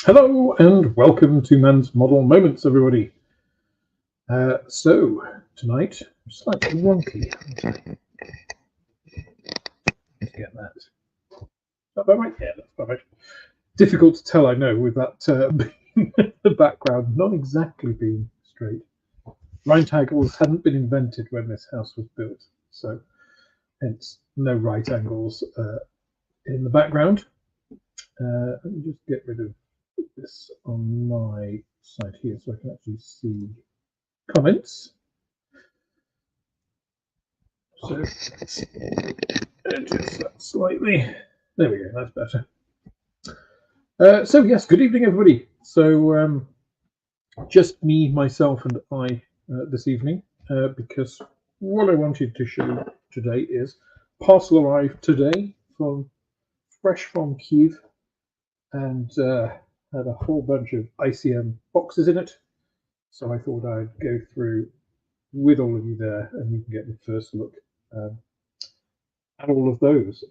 Hello and welcome to Man's Model Moments, everybody. So tonight, I'm slightly wonky. Let's get that. Is that about right? Yeah, that's about right. Difficult to tell, I know, with that the background not exactly being straight. Right angles hadn't been invented when this house was built, so hence no right angles in the background. Let me just get rid of this on my side here so I can actually see comments. So adjust that slightly. There we go, that's better. So yes, good evening, everybody. So just me, myself, and I this evening, because what I wanted to show today is parcel arrived today fresh from Kiev, and had a whole bunch of ICM boxes in it. So I thought I'd go through with all of you there, and you can get the first look at all of those.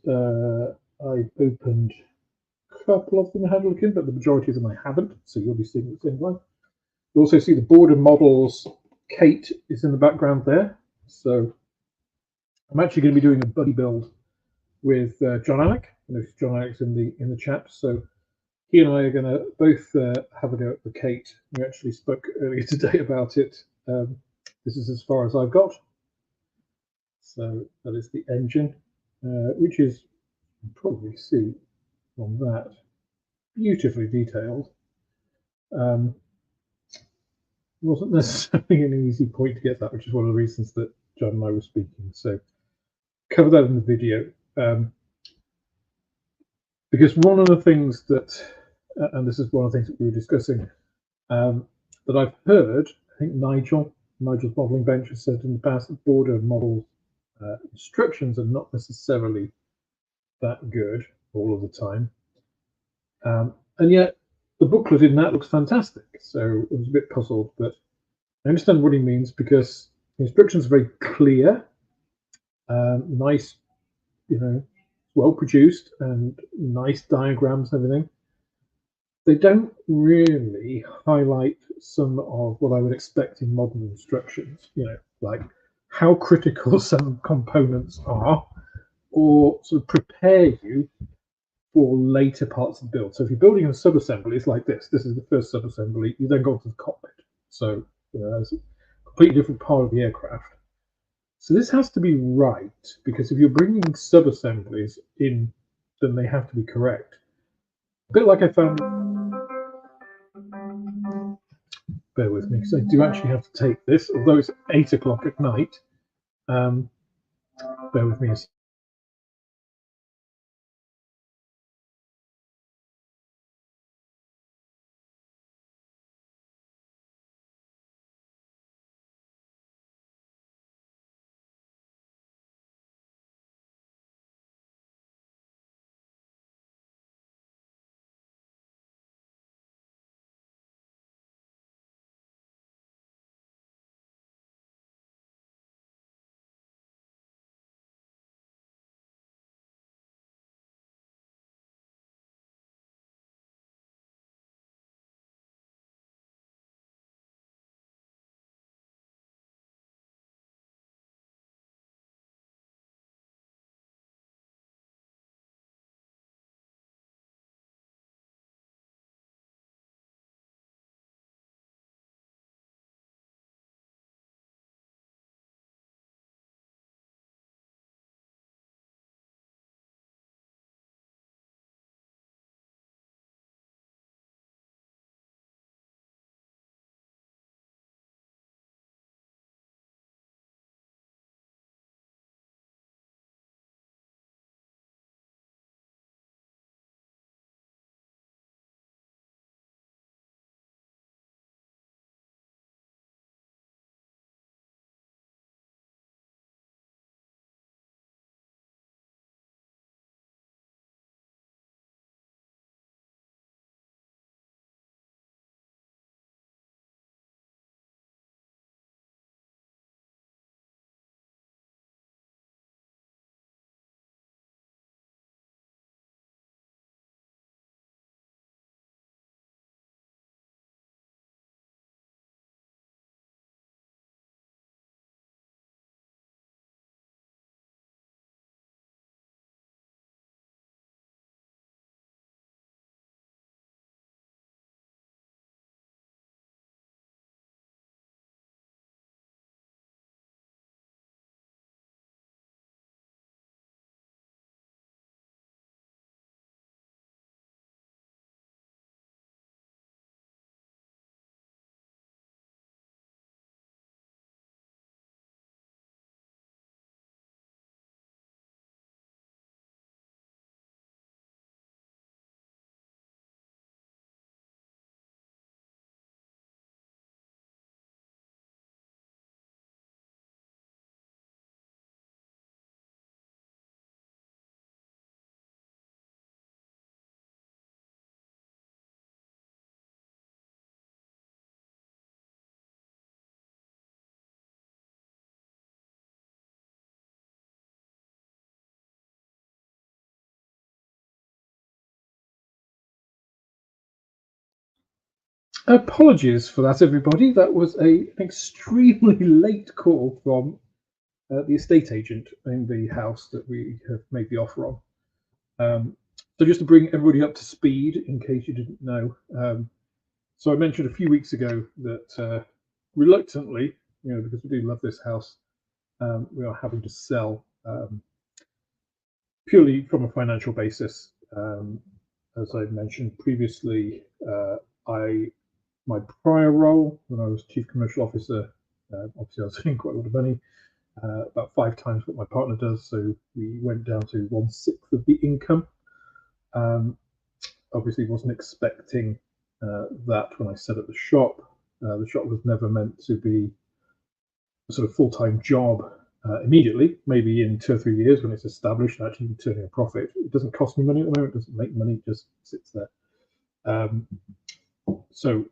I've opened a couple of them I had a look in, but the majority of them I haven't, so you'll be seeing at the same time. You also see the border models. Kate is in the background there, so I'm actually going to be doing a buddy build with John Alec. I know John Alec's in the chat, so he and I are going to both have a go at the Kate. We actually spoke earlier today about it. This is as far as I've got. So that is the engine, which is, you can probably see from that, beautifully detailed. Wasn't necessarily an easy point to get that, which is one of the reasons that John and I were speaking. So cover that in the video, because one of the things that, and this is one of the things that we were discussing, that I've heard, I think Nigel's modelling bench has said in the past that border model instructions are not necessarily that good all of the time, and yet the booklet in that looks fantastic. So I was a bit puzzled, but I understand what he means, because the instructions are very clear, nice, well produced, and nice diagrams and everything. They don't really highlight some of what I would expect in modern instructions, like how critical some components are, or sort of prepare you for later parts of the build. So if you're building a sub-assembly, it's like this. This is the first sub-assembly. You then go to the cockpit. So that's a completely different part of the aircraft. So this has to be right, because if you're bringing sub-assemblies in, then they have to be correct. A bit like I found, bear with me, because I do actually have to take this, although it's 8 o'clock at night. Bear with me a Apologies for that, everybody. That was an extremely late call from the estate agent in the house that we have made the offer on. So just to bring everybody up to speed, in case you didn't know, so I mentioned a few weeks ago that reluctantly, because we do love this house, we are having to sell purely from a financial basis. As I mentioned previously, my prior role when I was Chief Commercial Officer, obviously I was earning quite a lot of money, about 5 times what my partner does. So we went down to 1/6 of the income. Obviously wasn't expecting that when I set up the shop. The shop was never meant to be a sort of full-time job immediately. Maybe in 2 or 3 years when it's established and actually turning a profit. It doesn't cost me money at the moment. It doesn't make money. It just sits there. So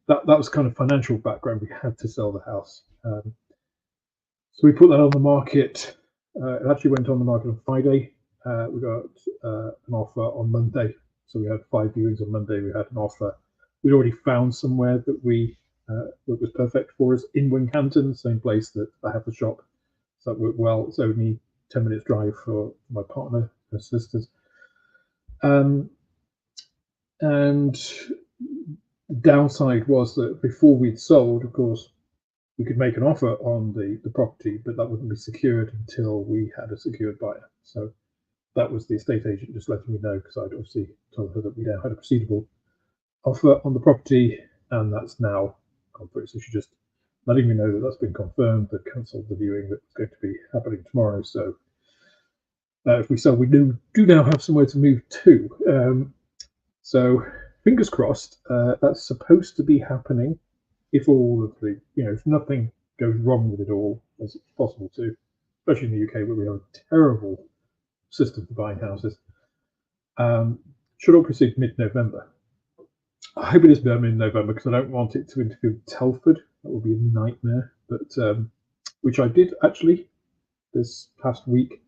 that was kind of financial background. We had to sell the house. So we put that on the market. It actually went on the market on Friday. We got an offer on Monday. So we had 5 viewings on Monday. We had an offer. We'd already found somewhere that that was perfect for us in Wincanton, same place that I have the shop. So that worked well. It's only 10 minutes drive for my partner, her sisters. And the downside was that before we'd sold, of course, we could make an offer on the property, but that wouldn't be secured until we had a secured buyer. So that was the estate agent just letting me know, because I'd obviously told her that we now had a proceedable offer on the property, and that's now gone through. So she's just letting me know that that's been confirmed, that cancelled the viewing that's going to be happening tomorrow. So if we sell, we do now have somewhere to move to. So fingers crossed, that's supposed to be happening if all of the, if nothing goes wrong with it all, as it's possible to, especially in the UK where we have a terrible system for buying houses. Should all proceed mid-November. I hope it is mid-November because I don't want it to interfere with Telford. That would be a nightmare. But which I did actually this past week.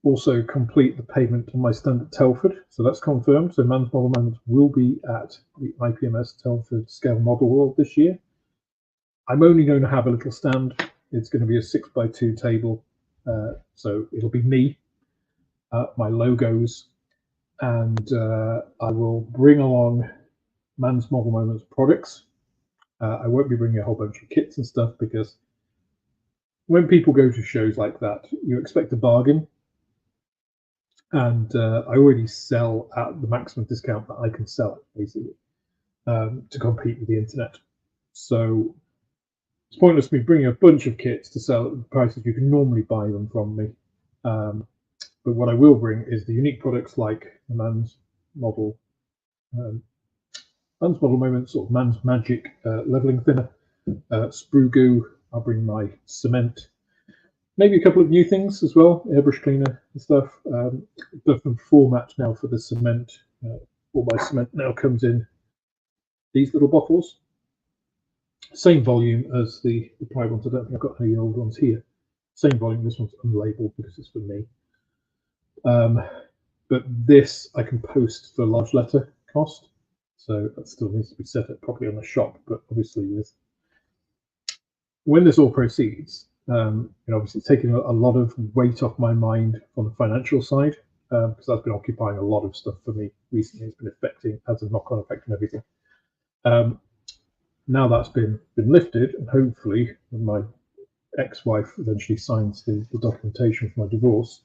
Also complete the payment on my stand at Telford, so that's confirmed. So Man's Model Moments will be at the IPMS Telford Scale Model World this year. I'm only going to have a little stand. It's going to be a 6x2 table, so it'll be me, my logos, and I will bring along Man's Model Moments products. I won't be bringing a whole bunch of kits and stuff because when people go to shows like that, you expect a bargain. And I already sell at the maximum discount that I can sell it, basically, to compete with the internet. So it's pointless me bringing a bunch of kits to sell at the prices you can normally buy them from me. But what I will bring is the unique products like the Man's Model Moments or Man's Magic leveling thinner, sprue goo. I'll bring my cement. Maybe a couple of new things as well, airbrush cleaner and stuff. Different format now for the cement. All my cement now comes in these little bottles. Same volume as the prior ones. I don't think I've got any old ones here. Same volume. This one's unlabeled because it's for me. But this I can post for large letter cost. So that still needs to be set up properly on the shop. But obviously, when this all proceeds, obviously it's taking a lot of weight off my mind on the financial side, because that's been occupying a lot of stuff for me recently. It's been affecting, has a knock-on effect on everything. Now that's been lifted, and hopefully when my ex-wife eventually signs the documentation for my divorce,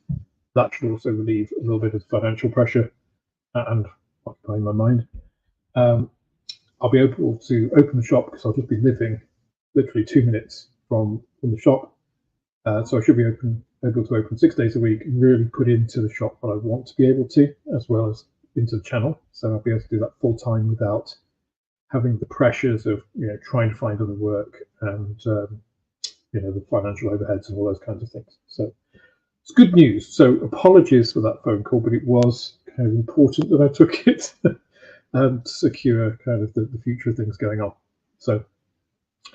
that should also relieve a little bit of financial pressure and occupying my mind. I'll be able to open the shop because I'll just be living literally 2 minutes from the shop. So I should be able to open 6 days a week and really put into the shop what I want to be able to, as well as into the channel. So I'll be able to do that full time without having the pressures of trying to find other work and the financial overheads and all those kinds of things. So it's good news. So apologies for that phone call, but it was kind of important that I took it to secure kind of the future of things going on. So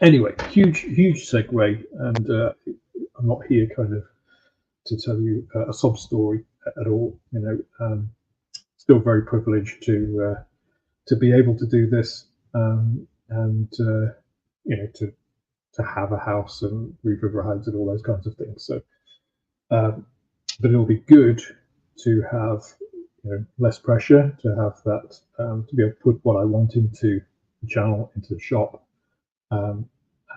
anyway, huge segue, and I'm not here kind of to tell you a sob story at all. Still very privileged to be able to do this. and to have a house and roof over our heads and all those kinds of things. So, but it'll be good to have less pressure, to have that, to be able to put what I want into the channel, into the shop,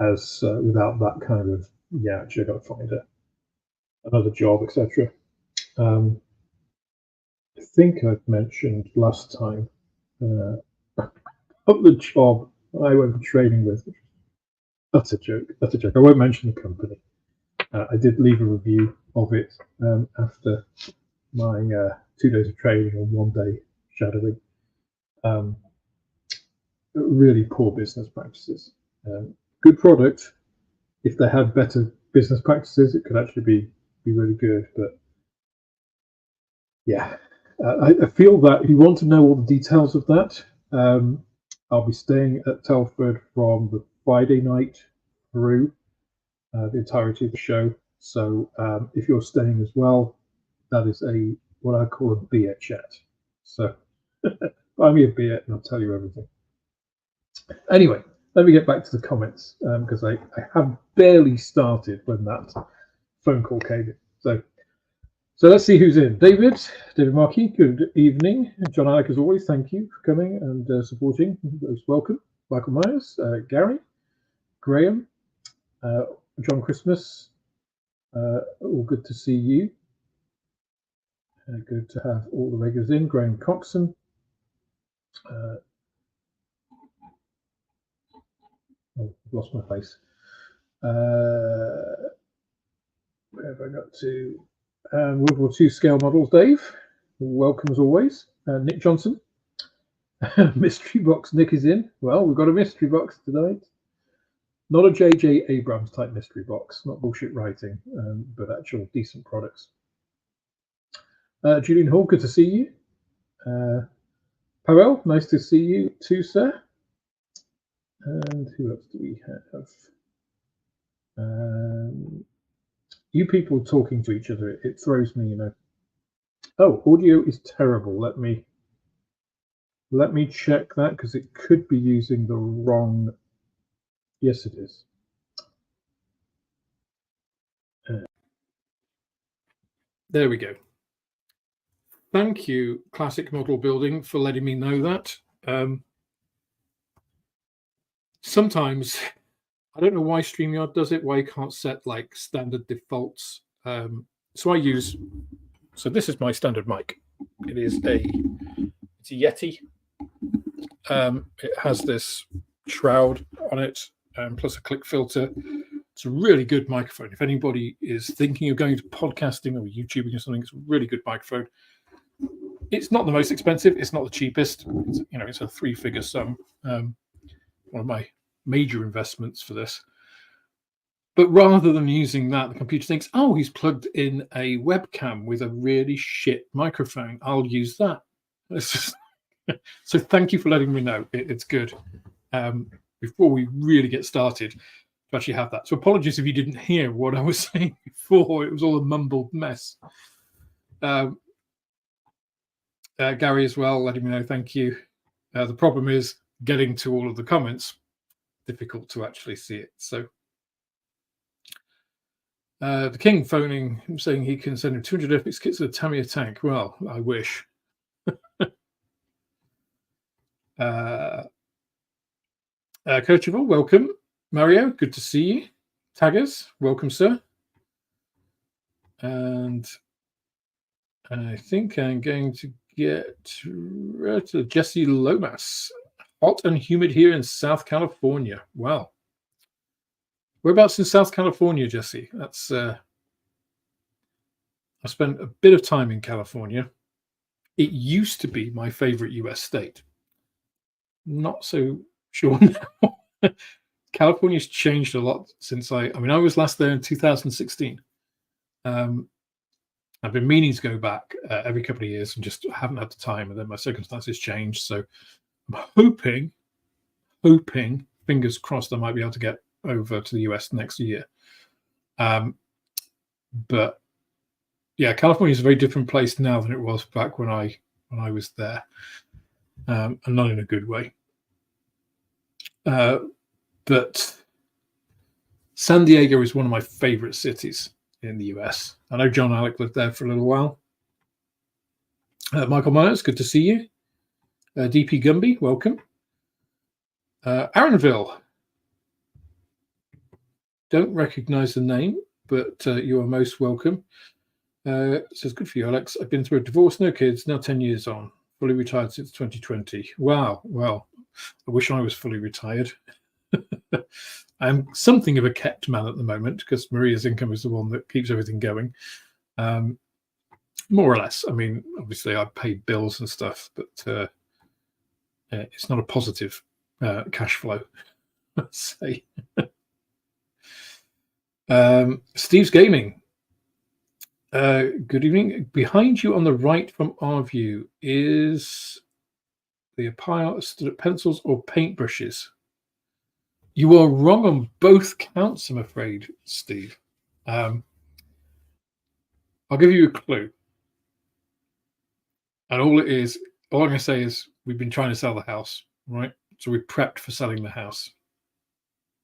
as without that kind of actually I've got to find another job, etc. I think I've mentioned last time of the job I went for training with. That's a joke. That's a joke. I won't mention the company. I did leave a review of it after my 2 days of training and 1 day shadowing. Really poor business practices. Good product. If they had better business practices, it could actually be really good. But yeah, I feel that if you want to know all the details of that, I'll be staying at Telford from the Friday night through the entirety of the show. So if you're staying as well, that is what I call a beer chat. So buy me a beer and I'll tell you everything. Anyway, let me get back to the comments because I have barely started when that phone call came in. So let's see who's in. David Markey, good evening. John Alec, as always, thank you for coming and supporting. Most welcome. Michael Myers, Gary, Graham, John Christmas, all good to see you. Good to have all the regulars in. Graham Coxon. I've lost my face. Where have I got to? World War II scale models, Dave. Welcome as always. Nick Johnson. Mystery box Nick is in. Well, we've got a mystery box tonight. Not a J.J. Abrams type mystery box, not bullshit writing, but actual decent products. Julian Hall, good to see you. Powell, nice to see you too, sir. And who else do we have? You people talking to each other, it throws me, Oh, audio is terrible. Let me check that because it could be using the wrong. Yes, it is. There we go. Thank you, Classic Model Building, for letting me know that. Sometimes I don't know why StreamYard does it, why you can't set like standard defaults. So this is my standard mic. It's a Yeti. It has this shroud on it, plus a click filter. It's a really good microphone. If anybody is thinking of going to podcasting or YouTubing or something, it's a really good microphone. It's not the most expensive. It's not the cheapest. It's a 3-figure sum. One of my major investments for this. But rather than using that, the computer thinks, oh, he's plugged in a webcam with a really shit microphone. I'll use that. So thank you for letting me know. It's good. Before we really get started, to actually have that. So apologies if you didn't hear what I was saying before. It was all a mumbled mess. Gary as well, letting me know, thank you. The problem is getting to all of the comments. Difficult to actually see it. So the King phoning him saying he can send him 200 airfix kits to the Tamiya tank. Well, I wish. Coachable, welcome. Mario, good to see you. Taggers, welcome, sir. And I think I'm going to get to Jesse Lomas. Hot and humid here in South California. Wow. Whereabouts in South California, Jesse? That's I spent a bit of time in California. It used to be my favorite US state. Not so sure now. California's changed a lot since I was last there in 2016. I've been meaning to go back every couple of years and just haven't had the time, and then my circumstances changed. So I'm hoping, fingers crossed, I might be able to get over to the US next year. But yeah, California is a very different place now than it was back when I was there, and not in a good way. But San Diego is one of my favorite cities in the US. I know John Alec lived there for a little while. Michael Myers, good to see you. DP Gumby, welcome. Aaronville. Don't recognize the name, but you are most welcome. Says, good for you, Alex. I've been through a divorce, no kids, now 10 years on. Fully retired since 2020. Wow. Well, I wish I was fully retired. I'm something of a kept man at the moment because Maria's income is the one that keeps everything going. More or less. I mean, obviously I pay bills and stuff, but it's not a positive cash flow, let's say. Steve's Gaming. Good evening. Behind you on the right from our view is the pile of pencils or paintbrushes. You are wrong on both counts, I'm afraid, Steve. I'll give you a clue. And all I'm going to say is we've been trying to sell the house, right? So we're prepped for selling the house.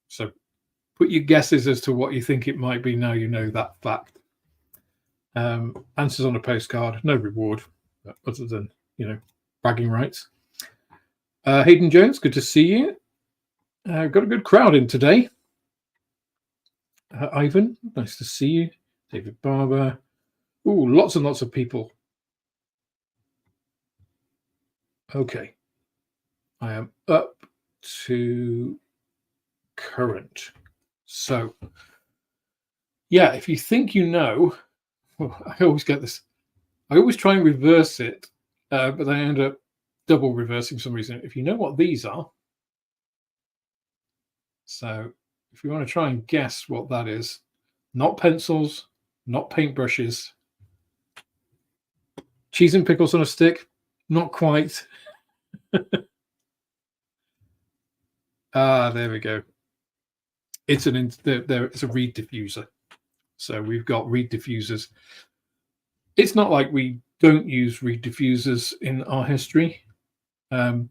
So put your guesses as to what you think it might be now you know that fact. Answers on a postcard, no reward, other than, bragging rights. Hayden Jones, good to see you. Got a good crowd in today. Ivan, nice to see you. David Barber. Ooh, lots and lots of people. Okay. I am up to current. So, yeah, if you think you know, I always get this. I always try and reverse it, but then I end up double reversing for some reason. If you know what these are, so if you want to try and guess what that is, not pencils, not paintbrushes, cheese and pickles on a stick, not quite. There we go. It's a reed diffuser. So we've got reed diffusers. It's not like we don't use reed diffusers in our history. They're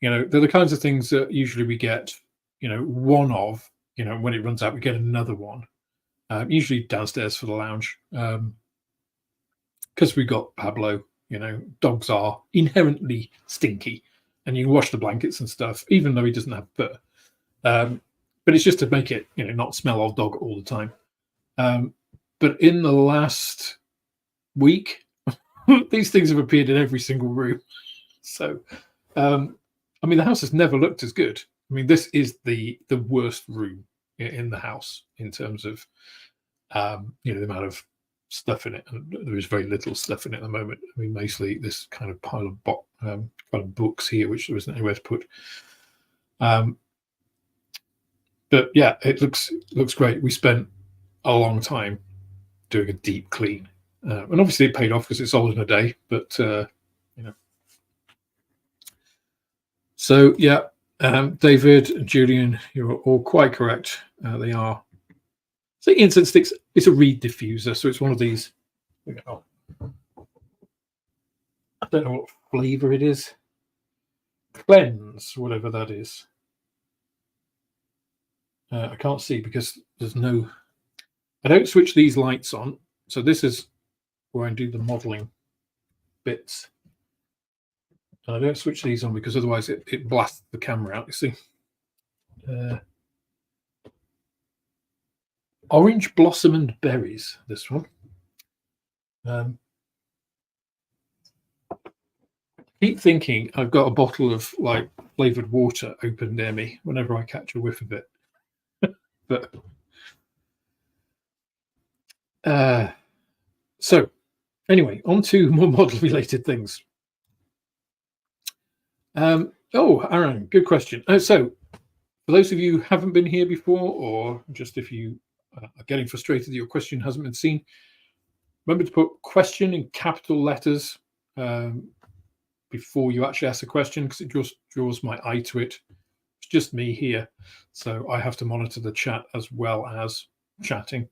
the kinds of things that usually we get, one of, when it runs out, we get another one, usually downstairs for the lounge. Because we've got Pablo, dogs are inherently stinky and you can wash the blankets and stuff, even though he doesn't have fur. But it's just to make it, not smell of dog all the time. But in the last week, these things have appeared in every single room. So, the house has never looked as good. I mean, this is the worst room in the house in terms of, the amount of stuff in it. And there is very little stuff in it at the moment. I mean, mostly this kind of pile of books here, which there isn't anywhere to put. But yeah, it looks great. We spent a long time doing a deep clean, and obviously it paid off because it's sold in a day. But so yeah, David and Julian, you're all quite correct. They are. So incense sticks. It's a reed diffuser, so it's one of these. I don't know what flavor it is. Cleanse, whatever that is. I can't see because there's no. I don't switch these lights on, so this is where I do the modeling bits. And I don't switch these on because otherwise it blasts the camera out, you see. Orange Blossom and Berries, this one. Keep thinking I've got a bottle of flavored water open near me whenever I catch a whiff of it. But so anyway, on to more model related things. Aaron, good question. So for those of you who haven't been here before, or just if you are getting frustrated that your question hasn't been seen, remember to put question in capital letters before you actually ask a question, because it just draws my eye to it. It's just me here, so I have to monitor the chat as well as chatting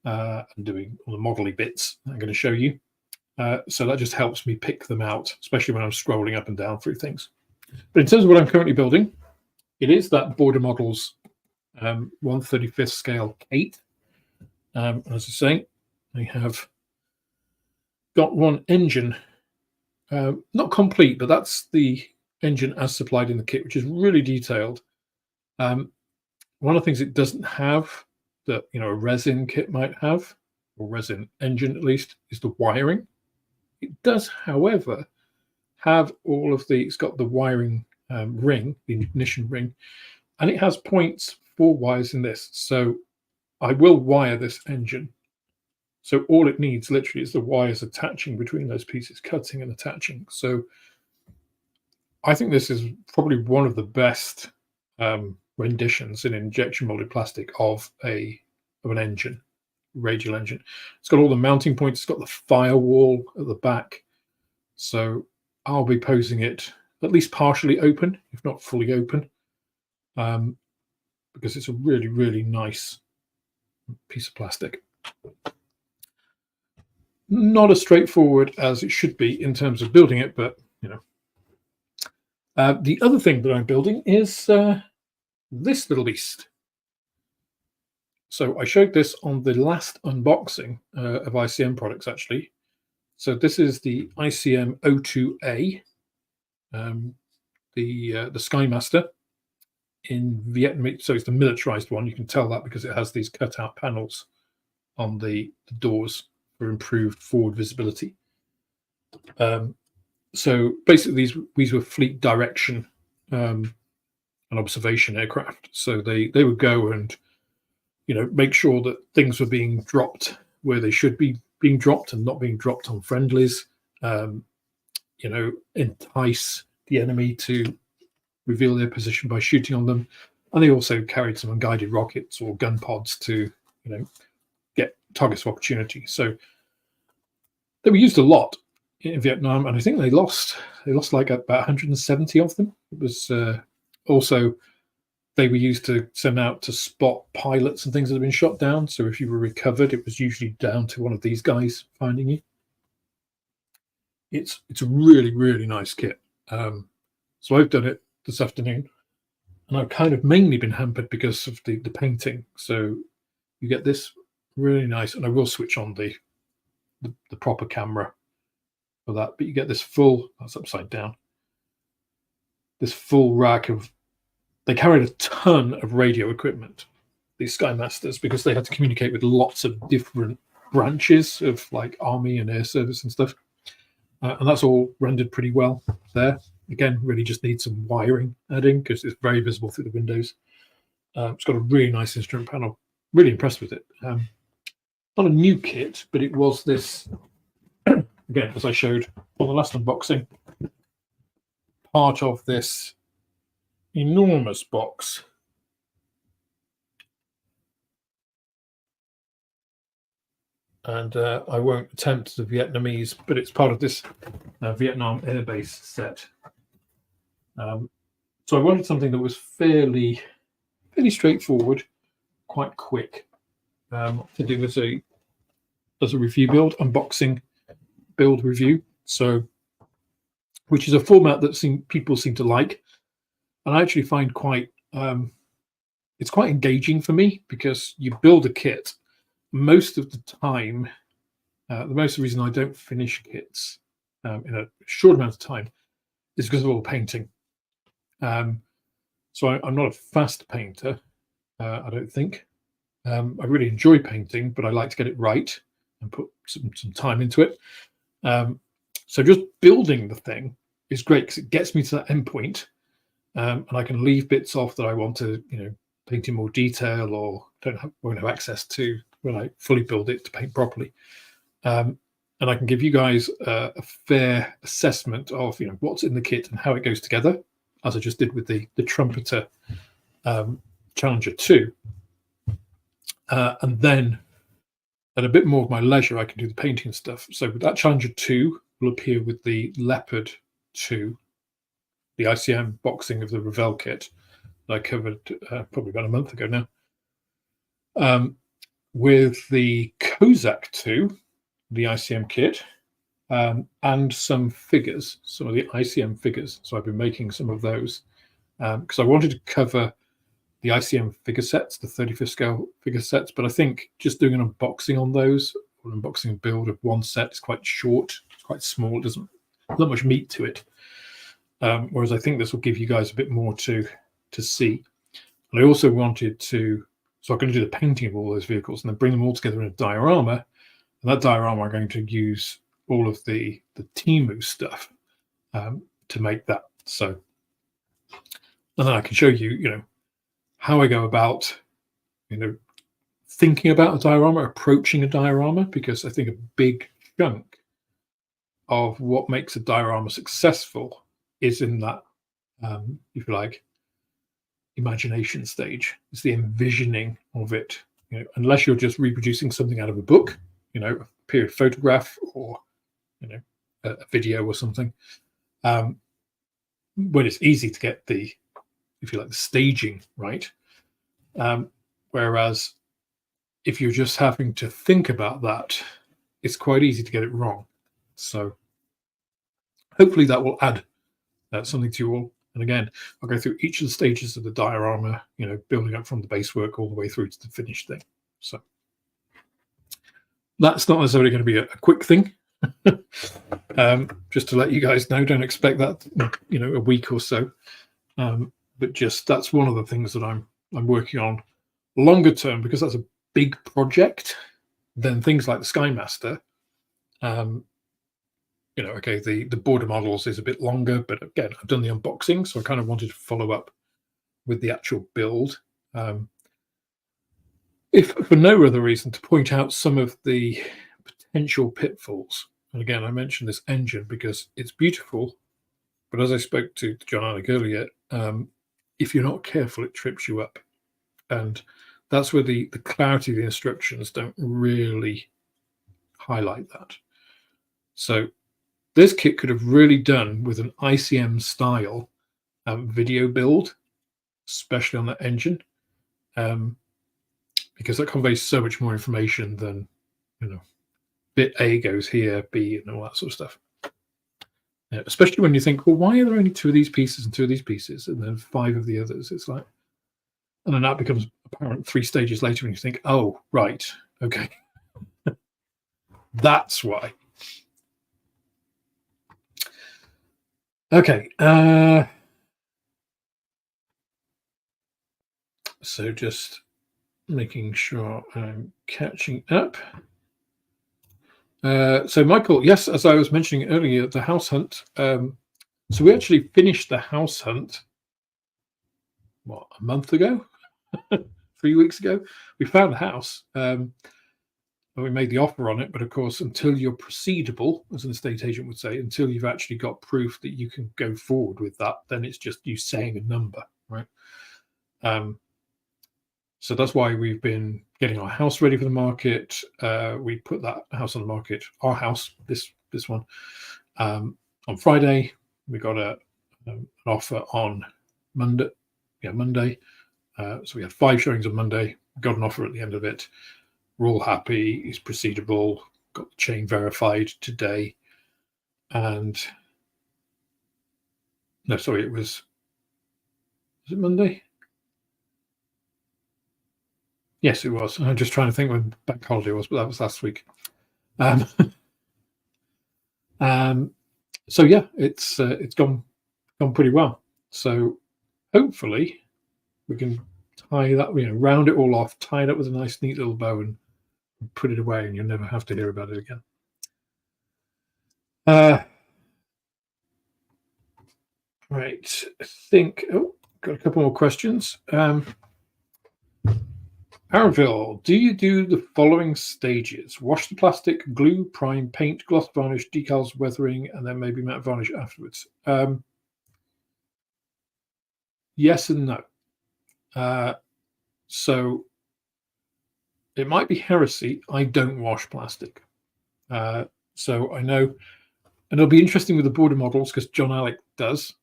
and doing all the modelly bits I'm going to show you. So that just helps me pick them out, especially when I'm scrolling up and down through things. But in terms of what I'm currently building, It is that Border Models 1/35th scale Kate. As I say, they have got one engine, not complete, but that's the engine as supplied in the kit, which is really detailed. One of the things it doesn't have that a resin kit might have, or resin engine at least, is the wiring. It does, however, have all of it's got the wiring ring, the ignition ring, and it has points for wires in this. So I will wire this engine. So all it needs literally is the wires attaching between those pieces, cutting and attaching. So I think this is probably one of the best renditions in injection molded plastic of an engine, radial engine. It's got all the mounting points. It's got the firewall at the back. So I'll be posing it at least partially open, if not fully open, because it's a really, really nice piece of plastic. Not as straightforward as it should be in terms of building it, but the other thing that I'm building is this little beast. So I showed this on the last unboxing of ICM products, actually. So this is the ICM 02A, the Skymaster in Vietnamese. So it's the militarized one. You can tell that because it has these cutout panels on the doors for improved forward visibility. So basically, these were fleet direction and observation aircraft. So they would go and make sure that things were being dropped where they should be being dropped and not being dropped on friendlies. Entice the enemy to reveal their position by shooting on them, and they also carried some unguided rockets or gun pods to get targets of opportunity. So they were used a lot in Vietnam, and I think they lost like about 170 of them. It was also they were used to send out to spot pilots and things that had been shot down. So if you were recovered, it was usually down to one of these guys finding you. It's a really, really nice kit. So I've done it this afternoon, and I've kind of mainly been hampered because of the painting. So you get this really nice, and I will switch on the proper camera for that, but you get this that's upside down, this full rack of, they carried a ton of radio equipment, these Skymasters, because they had to communicate with lots of different branches of like army and air service and stuff. And that's all rendered pretty well there. Again, really just needs some wiring adding because it's very visible through the windows. It's got a really nice instrument panel. Really impressed with it. Not a new kit, but it was this, again, as I showed on the last unboxing, part of this enormous box. And I won't attempt the Vietnamese, but it's part of this Vietnam Air Base set. So I wanted something that was fairly straightforward, quite quick to do as a review build, unboxing build review. So, which is a format that people seem to like, and I actually find it's quite engaging for me because you build a kit. Most of the time, the most of the reason I don't finish kits in a short amount of time is because of all the painting. So I'm not a fast painter, I don't think. I really enjoy painting, but I like to get it right and put some time into it. So just building the thing is great because it gets me to that end point, and I can leave bits off that I want to, paint in more detail or won't have access to when I fully build it to paint properly. And I can give you guys a fair assessment of what's in the kit and how it goes together, as I just did with the Trumpeter Challenger 2. And then at a bit more of my leisure, I can do the painting stuff. So that Challenger 2 will appear with the Leopard 2, the ICM boxing of the Revell kit that I covered probably about a month ago now. With the Kozak 2, the ICM kit, and some figures, some of the ICM figures. So I've been making some of those. because I wanted to cover the ICM figure sets, the 35th scale figure sets, but I think just doing an unboxing on those, or an unboxing and build of one set, is quite short, it's quite small, there's not much meat to it. Whereas I think this will give you guys a bit more to see. And I also wanted to, so I'm going to do the painting of all those vehicles and then bring them all together in a diorama. And that diorama, I'm going to use all of the Temu stuff to make that. So, and then I can show you, how I go about, thinking about a diorama, approaching a diorama, because I think a big chunk of what makes a diorama successful is in that, if you like, imagination stage. It's the envisioning of it. Unless you're just reproducing something out of a book, a period photograph or a video or something, when it's easy to get the, if you like, the staging right. Whereas if you're just having to think about that, it's quite easy to get it wrong. So hopefully that will add something to you all. And again, I'll go through each of the stages of the diorama, building up from the base work all the way through to the finished thing. So that's not necessarily going to be a quick thing. Just to let you guys know, don't expect that, a week or so. But just that's one of the things that I'm working on longer term, because that's a big project. Then things like the Skymaster, okay, the border models is a bit longer, but again, I've done the unboxing, so I kind of wanted to follow up with the actual build. If for no other reason, to point out some of the potential pitfalls. And again, I mentioned this engine because it's beautiful, but as I spoke to John Alec earlier, if you're not careful, it trips you up. And that's where the clarity of the instructions don't really highlight that. So this kit could have really done with an ICM style video build, especially on that engine, because that conveys so much more information than, bit A goes here, B, and all that sort of stuff. Especially when you think, well, why are there only 2 of these pieces and 2 of these pieces, and then 5 of the others? It's like, and then that becomes apparent 3 stages later when you think, oh, right, okay. That's why. Okay. So just making sure I'm catching up. So Michael, yes, as I was mentioning earlier, the house hunt. So we actually finished the house hunt, what, a month ago? 3 weeks ago? We found a house. And we made the offer on it, but of course, until you're proceedable, as an estate agent would say, until you've actually got proof that you can go forward with that, then it's just you saying a number, right? So that's why we've been getting our house ready for the market. We put that house on the market, our house, this one, on Friday. We got an offer on Monday. Yeah, Monday. So we had 5 showings on Monday. Got an offer at the end of it. We're all happy. He's proceedable. Got the chain verified today. And no, sorry, was it Monday? Yes, it was. I'm just trying to think when bank holiday was, but that was last week. So yeah, it's gone pretty well. So hopefully we can tie that, round it all off, tie it up with a nice, neat little bow, and put it away, and you'll never have to hear about it again. Right, I think. Oh, got a couple more questions. Arville, do you do the following stages? Wash the plastic, glue, prime, paint, gloss varnish, decals, weathering, and then maybe matte varnish afterwards? Yes and no. So it might be heresy. I don't wash plastic. So I know, and it'll be interesting with the border models because John Alec does.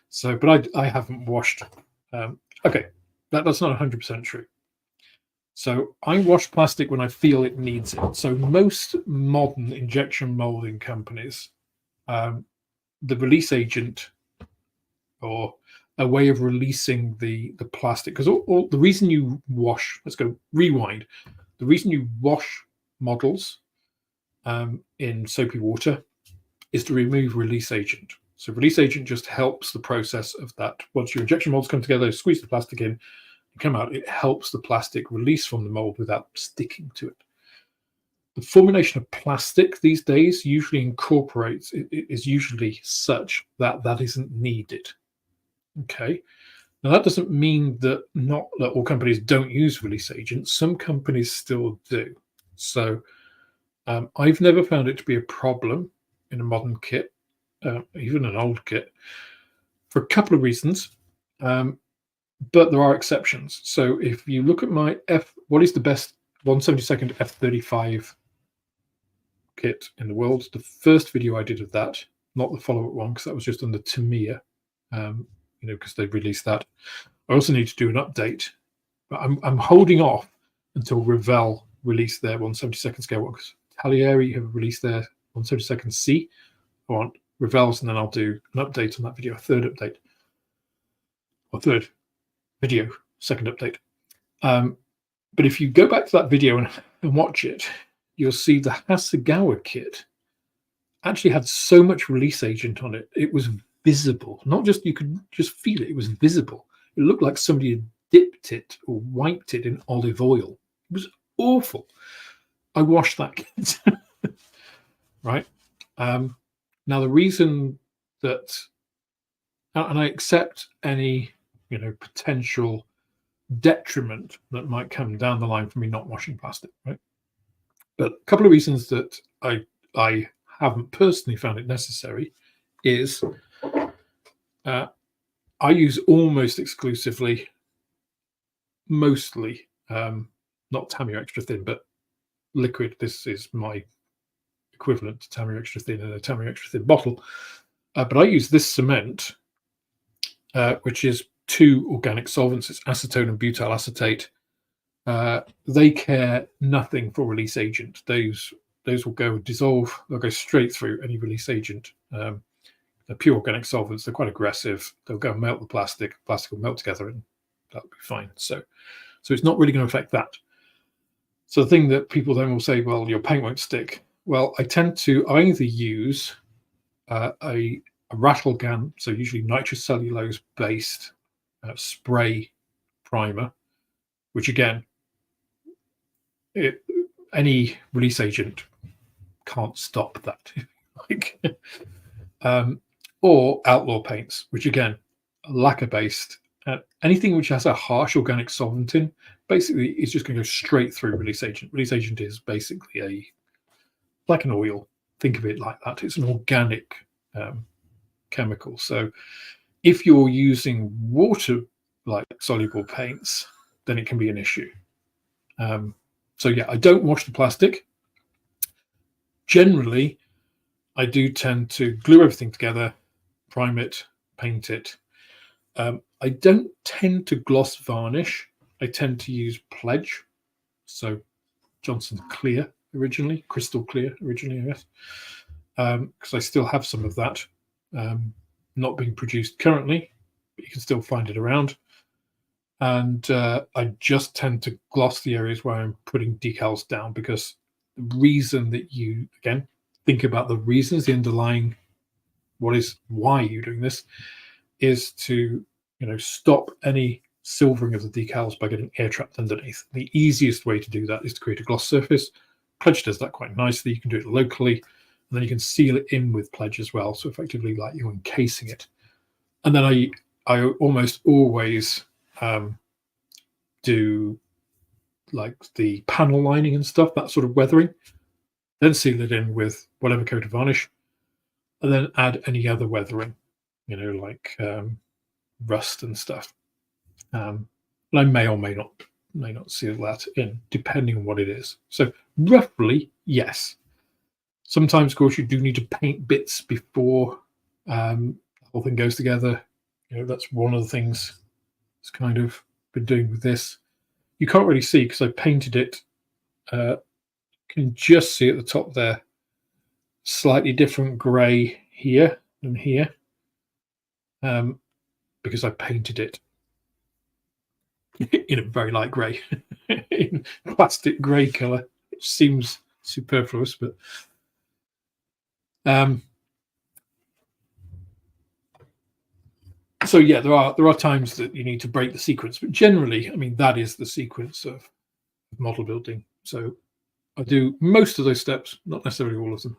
So, but I haven't washed. Okay, that's not 100% true. So I wash plastic when I feel it needs it. So most modern injection molding companies, the release agent or a way of releasing the plastic, because the reason you wash, let's go rewind, the reason you wash models in soapy water is to remove release agent. So release agent just helps the process of that. Once your injection molds come together, squeeze the plastic in, come out, it helps the plastic release from the mold without sticking to it. The formulation of plastic these days usually incorporates, it is usually such that that isn't needed. Okay. Now that doesn't mean that not that all companies don't use release agents. Some companies still do. So I've never found it to be a problem in a modern kit, even an old kit, for a couple of reasons. But there are exceptions. So if you look at my what is the best 1/72 F35 kit in the world, the first video I did of that, not the follow-up one, because that was just under Tamiya, because they released that. I also need to do an update, but I'm holding off until Revell release their 1/72 scale one, because Talieri have released their 1/72 C. I want Revell's, and then I'll do an update on that video, a third update, or third video, second update. But if you go back to that video and watch it, you'll see the Hasegawa kit actually had so much release agent on it. It was visible, not just, you could just feel it, it was visible. It looked like somebody had dipped it or wiped it in olive oil. It was awful. I washed that kit. Right. Now, the reason that, and I accept any, potential detriment that might come down the line for me not washing plastic, right? But a couple of reasons that I haven't personally found it necessary is I use almost exclusively, mostly, not Tamiya Extra Thin, but liquid. This is my equivalent to Tamiya Extra Thin in a Tamiya Extra Thin bottle. But I use this cement, which is 2 organic solvents. It's acetone and butyl acetate. They care nothing for release agent. Those will go dissolve. They'll go straight through any release agent. They're pure organic solvents. They're quite aggressive. They'll go and melt the plastic. Plastic will melt together, and that'll be fine. So it's not really going to affect that. So the thing that people then will say, well, your paint won't stick. Well, I tend to either use a rattle gun, so usually nitrocellulose based spray primer, which again, any release agent can't stop that. Or outlaw paints, which again, lacquer based. Anything which has a harsh organic solvent in, basically, is just going to go straight through release agent. Release agent is basically like an oil. Think of it like that. It's an organic chemical. So if you're using water-like soluble paints, then it can be an issue. So yeah, I don't wash the plastic. Generally, I do tend to glue everything together, prime it, paint it. I don't tend to gloss varnish. I tend to use Pledge. So Johnson Clear originally, Crystal Clear originally, I guess, because I still have some of that, not being produced currently, but you can still find it around. And I just tend to gloss the areas where I'm putting decals down, because the reason that you, again, think about the reasons, the underlying, why you're doing this, is to, stop any silvering of the decals by getting air trapped underneath. The easiest way to do that is to create a gloss surface. Pledge does that quite nicely. You can do it locally, and then you can seal it in with Pledge as well. So effectively, like you're encasing it. And then I almost always do like the panel lining and stuff, that sort of weathering, then seal it in with whatever coat of varnish, and then add any other weathering, like rust and stuff. And I may or may not seal that in, depending on what it is. So roughly, yes. Sometimes, of course, you do need to paint bits before the whole thing goes together. That's one of the things it's kind of been doing with this. You can't really see because I painted it. You can just see at the top there, slightly different grey here than here. because I painted it in a very light grey, in plastic grey colour, which seems superfluous, but so yeah, there are times that you need to break the sequence, but generally, I mean, that is the sequence of model building. So I do most of those steps, not necessarily all of them.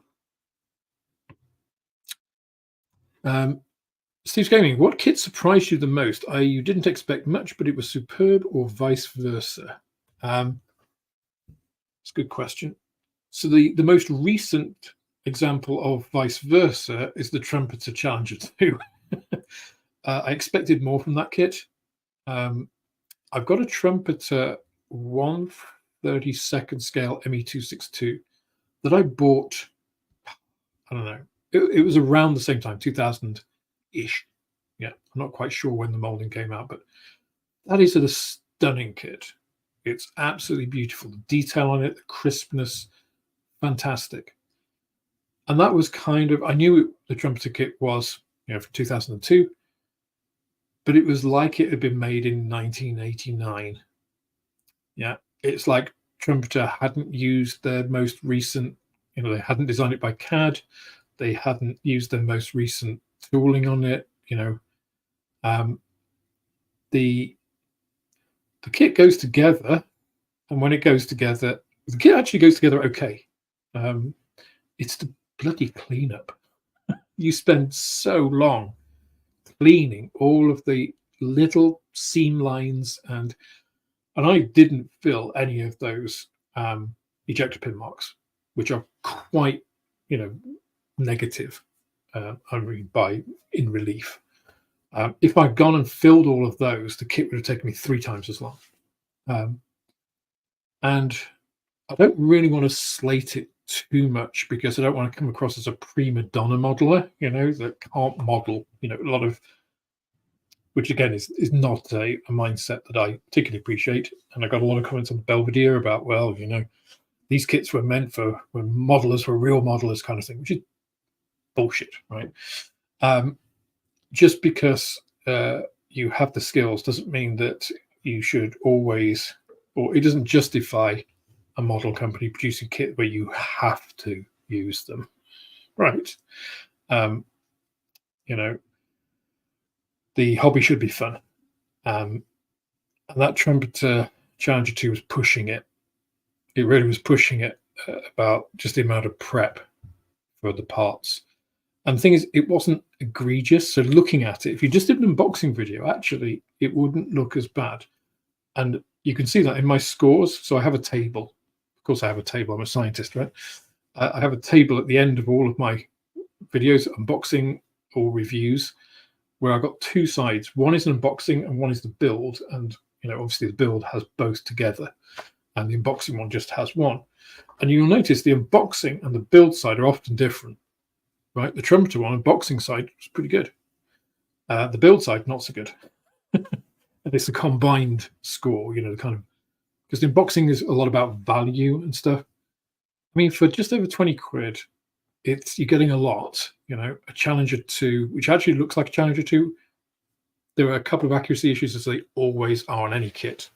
Steve's Gaming, what kit surprised you the most? You didn't expect much, but it was superb, or vice versa? It's a good question. So the most recent example of vice versa is the Trumpeter Challenger 2. I expected more from that kit. I've got a Trumpeter 1/32 scale ME262 that I bought, I don't know, it was around the same time, 2000-ish. Yeah, I'm not quite sure when the molding came out, but that is a stunning kit. It's absolutely beautiful. The detail on it, the crispness, fantastic. And that was kind of, I knew the Trumpeter kit was, from 2002, but it was like it had been made in 1989. Yeah, it's like Trumpeter hadn't used their most recent, they hadn't designed it by CAD. They hadn't used their most recent tooling on it. The kit goes together, and when it goes together, the kit actually goes together okay. It's the bloody cleanup. You spend so long cleaning all of the little seam lines, and I didn't fill any of those ejector pin marks, which are quite, negative. I mean, in relief. If I'd gone and filled all of those, the kit would have taken me 3 times as long. And I don't really want to slate it too much, because I don't want to come across as a prima donna modeler, that can't model, a lot of, which again is not a mindset that I particularly appreciate. And I got a lot of comments on Belvedere about, well, these kits were meant for when modelers were real modelers kind of thing, which is bullshit, right? Just because you have the skills doesn't mean that you should always, or it doesn't justify a model company producing kit where you have to use them, right? The hobby should be fun. And that Trumpeter Challenger 2 was pushing it. It really was pushing it about just the amount of prep for the parts. And the thing is, it wasn't egregious. So looking at it, if you just did an unboxing video, actually, it wouldn't look as bad. And you can see that in my scores. So I have a table. Of course, I have a table. I'm a scientist, right? I have a table at the end of all of my videos, unboxing or reviews, where I've got 2 sides. One is an unboxing and one is the build. And, obviously the build has both together, and the unboxing one just has one. And you'll notice the unboxing and the build side are often different, right? The Trumpeter one, unboxing side, was pretty good. The build side, not so good. And it's a combined score, kind of, because the unboxing is a lot about value and stuff. I mean, for just over 20 quid, you're getting a lot, a Challenger 2, which actually looks like a Challenger 2. There are a couple of accuracy issues, as they always are on any kit.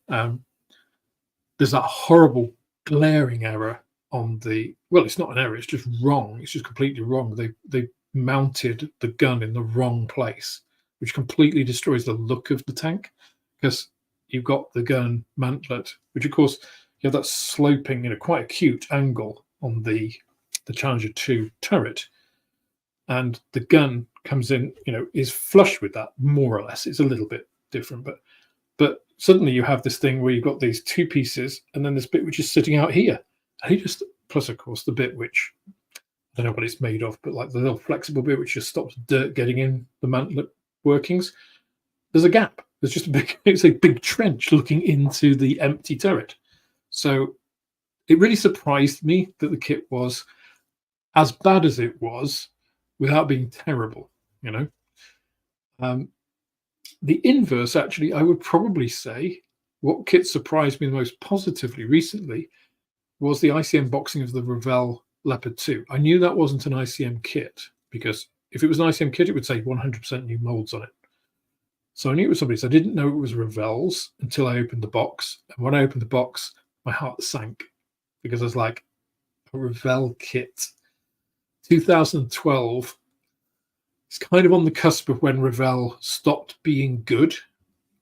There's that horrible glaring error on the, well, it's not an error, it's just wrong. It's just completely wrong. They mounted the gun in the wrong place, which completely destroys the look of the tank, because you've got the gun mantlet, which of course you have that sloping, quite acute angle on the Challenger 2 turret, and the gun comes in, is flush with that, more or less. It's a little bit different, but suddenly you have this thing where you've got these 2 pieces, and then this bit which is sitting out here, and he just, plus of course the bit which, I don't know what it's made of, but like the little flexible bit which just stops dirt getting in the mantlet workings, there's a gap. There's just it's a big trench looking into the empty turret. So it really surprised me that the kit was as bad as it was without being terrible, The inverse, actually, I would probably say, what kit surprised me the most positively recently was the ICM boxing of the Revell Leopard 2. I knew that wasn't an ICM kit, because if it was an ICM kit, it would say 100% new molds on it. So I knew it was somebody's. I didn't know it was Revell's until I opened the box. And when I opened the box, my heart sank because I was like, a Revell kit. 2012. It's kind of on the cusp of when Revell stopped being good.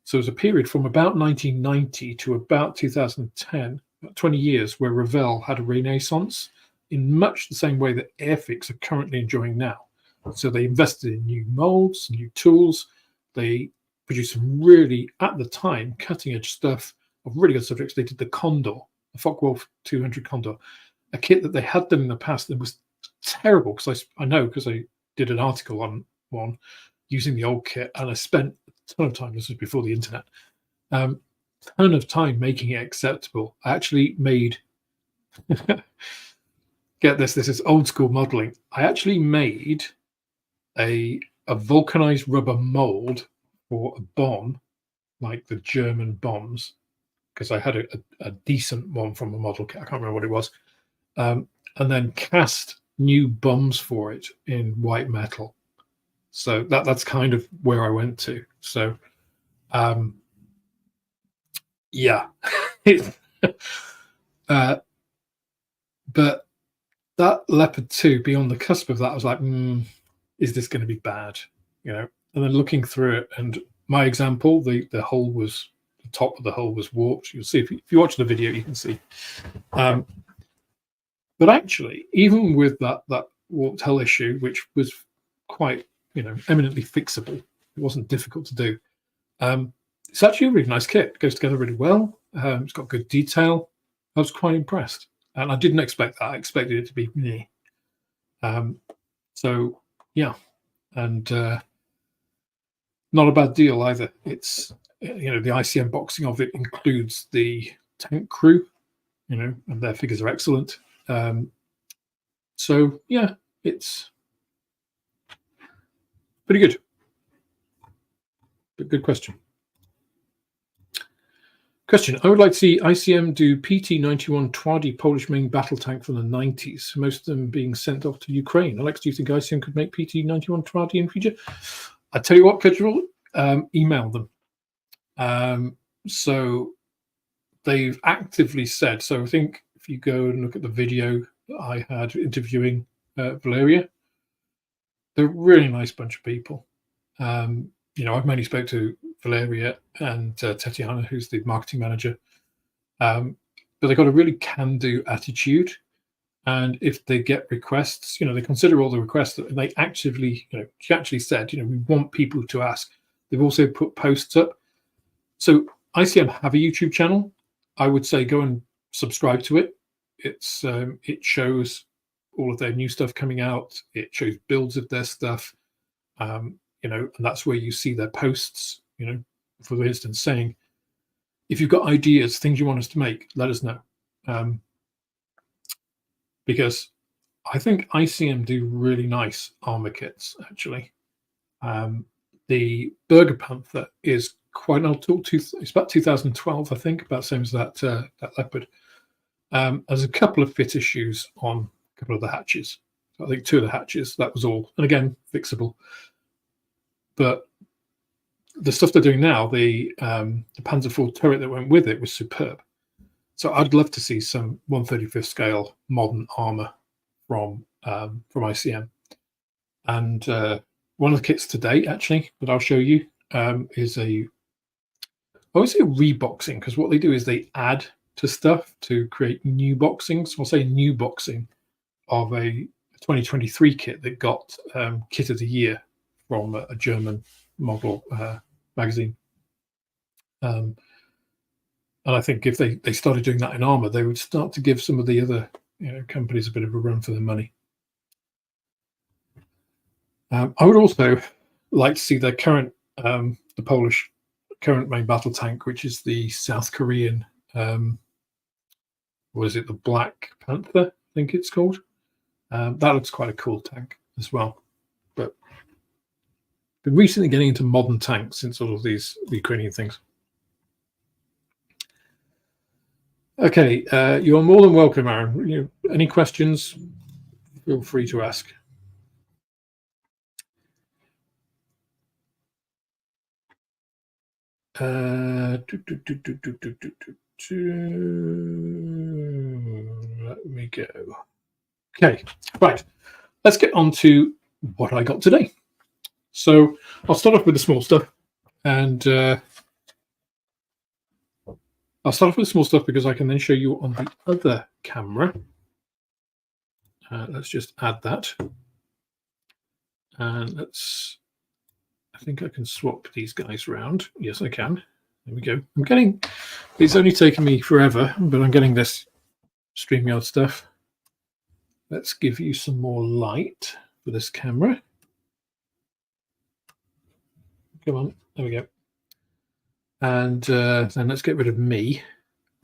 So it was a period from about 1990 to about 2010, about 20 years, where Revell had a renaissance in much the same way that airfix are currently enjoying now. So they invested in new molds, new tools. They produced some really, at the time, cutting-edge stuff of really good subjects. They did the Condor, the Focke-Wulf 200 Condor, a kit that they had done in the past that was terrible, because I know, because I did an article on one using the old kit, and I spent a ton of time, this was before the internet, ton of time making it acceptable. I actually made, get this is old school modeling. I actually made a vulcanized rubber mold for a bomb, like the German bombs, because I had a decent one from a model kit. I can't remember what it was. And then cast new bombs for it in white metal. So that's kind of where I went to. So yeah. But that Leopard 2, be on the cusp of that, I was like, is this going to be bad? You know, and then looking through it, and my example, the hole was, the top of the hole was warped. You'll see if you watch the video, you can see. But actually, even with that warped hull issue, which was quite, eminently fixable, it wasn't difficult to do. It's actually a really nice kit. It goes together really well. It's got good detail. I was quite impressed, and I didn't expect that. I expected it to be meh. So yeah, and not a bad deal either. It's the ICM boxing of it includes the tank crew, and their figures are excellent. So yeah, it's pretty good. But good question. I would like to see ICM do PT-91 Twadi Polish main battle tank from the 90s, most of them being sent off to Ukraine. Alex, do you think ICM could make PT-91 Twadi in future? I tell you what, Kedril, email them. So they've actively said, so I think if you go and look at the video that I had interviewing Valeria, they're a really nice bunch of people. I've mainly spoke to Valeria and Tatiana, who's the marketing manager, but they've got a really can-do attitude. And if they get requests, they consider all the requests, and they actively, she actually said, we want people to ask. They've also put posts up. So ICM have a YouTube channel. I would say go and subscribe to it. It shows all of their new stuff coming out. It shows builds of their stuff. And that's where you see their posts, for instance, saying, if you've got ideas, things you want us to make, let us know. Because I think ICM do really nice armor kits, actually. The Burger Panther is quite an old tool. It's about 2012, I think, about the same as that Leopard. There's a couple of fit issues on a couple of the hatches. I think 2 of the hatches, that was all. And again, fixable. But the stuff they're doing now, the Panzer IV turret that went with it was superb. So I'd love to see some 1/35th scale modern armor from ICM. And one of the kits today, actually, that I'll show you is I always say reboxing, because what they do is they add to stuff to create new boxings. I'll say new boxing of a 2023 kit that got Kit of the Year from a German model magazine. And I think if they started doing that in armor, they would start to give some of the other companies a bit of a run for their money. I would also like to see their current, the Polish current main battle tank, which is the South Korean, was it the Black Panther, I think it's called. That looks quite a cool tank as well. But been recently getting into modern tanks since all of these Ukrainian things. Okay, you are more than welcome, Aaron. Any questions, feel free to ask. Let me go. Okay, right. Let's get on to what I got today. So I'll start off with the small stuff, and I'll start off with the small stuff because I can then show you on the other camera. Let's just add that, and let's. I think I can swap these guys around. Yes, I can. There we go. I'm getting. It's only taken me forever, but I'm getting this StreamYard stuff. Let's give you some more light for this camera. Come on, there we go. And then let's get rid of me.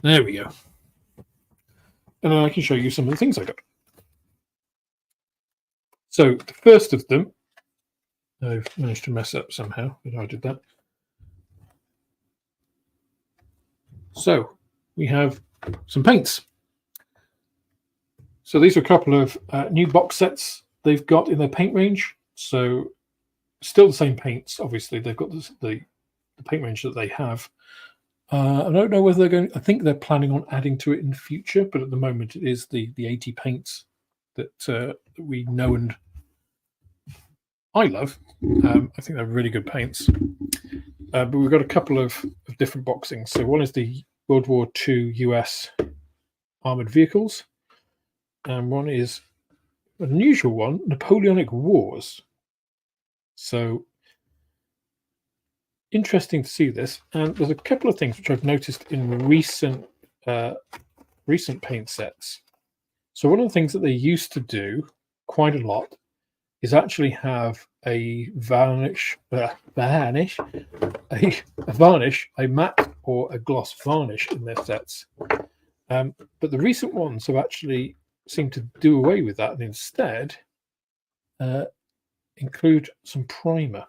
There we go. And then I can show you some of the things I got. So the first of them, I've managed to mess up somehow, but I did that. So we have some paints. So these are a couple of new box sets they've got in their paint range. So still the same paints, obviously. They've got the paint range that they have. I don't know whether they're going. I think they're planning on adding to it in the future, but at the moment it is the 80 paints that we know and I love. I think they're really good paints. But we've got a couple of different boxings. So one is the World War II US armored vehicles, and one is an unusual one, Napoleonic Wars. So interesting to see this, and there's a couple of things which I've noticed in recent paint sets. So one of the things that they used to do quite a lot is actually have a varnish, a matte or a gloss varnish in their sets. But the recent ones have actually seemed to do away with that and instead include some primer.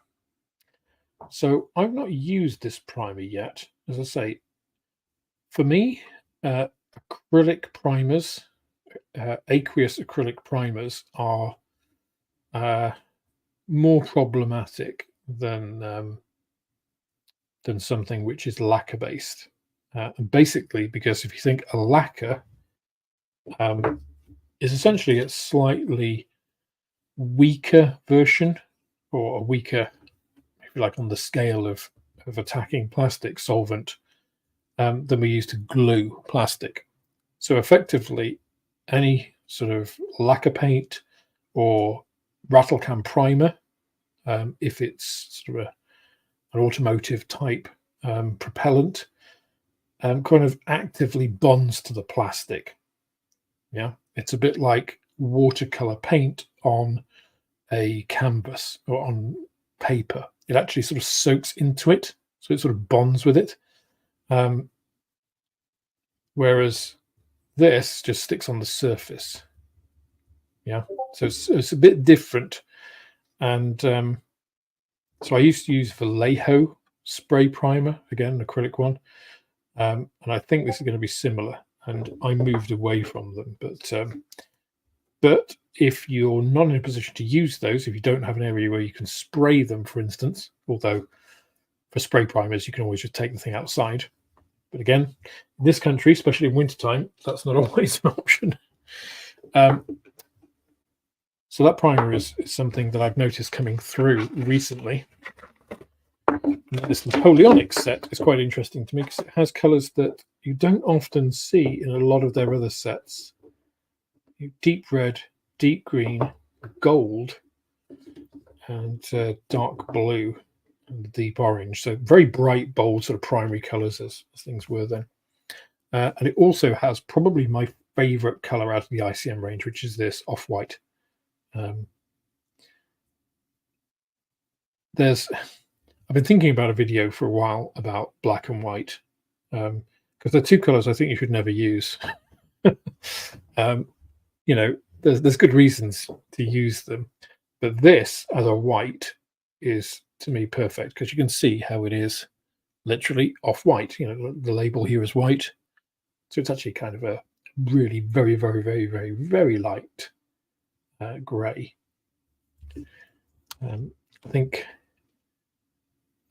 So I've not used this primer yet. As I say, for me, acrylic primers, aqueous acrylic primers are more problematic than something which is lacquer based. Basically, because if you think a lacquer is essentially a slightly weaker version, or a weaker, if you like, on the scale of attacking plastic solvent than we use to glue plastic. So effectively, any sort of lacquer paint or rattle can primer, if it's sort of an automotive type propellant, kind of actively bonds to the plastic. Yeah, it's a bit like watercolor paint on a canvas or on paper. It actually sort of soaks into it, so it sort of bonds with it. Whereas this just sticks on the surface. Yeah, so it's a bit different. And so I used to use Vallejo spray primer, again, an acrylic one. And I think this is going to be similar. And I moved away from them. But if you're not in a position to use those, if you don't have an area where you can spray them, for instance, although for spray primers, you can always just take the thing outside. But again, in this country, especially in wintertime, that's not always an option. So that primer is something that I've noticed coming through recently. And this Napoleonic set is quite interesting to me because it has colours that you don't often see in a lot of their other sets. Deep red, deep green, gold, and dark blue, and deep orange. So very bright, bold sort of primary colours as things were then. And it also has probably my favourite colour out of the ICM range, which is this off-white. I've been thinking about a video for a while about black and white, because they're two colours I think you should never use. You know, there's good reasons to use them, but this as a white is, to me, perfect because you can see how it is literally off-white. You know, the label here is white, so it's actually kind of a really very, very, very, very, very light grey. I think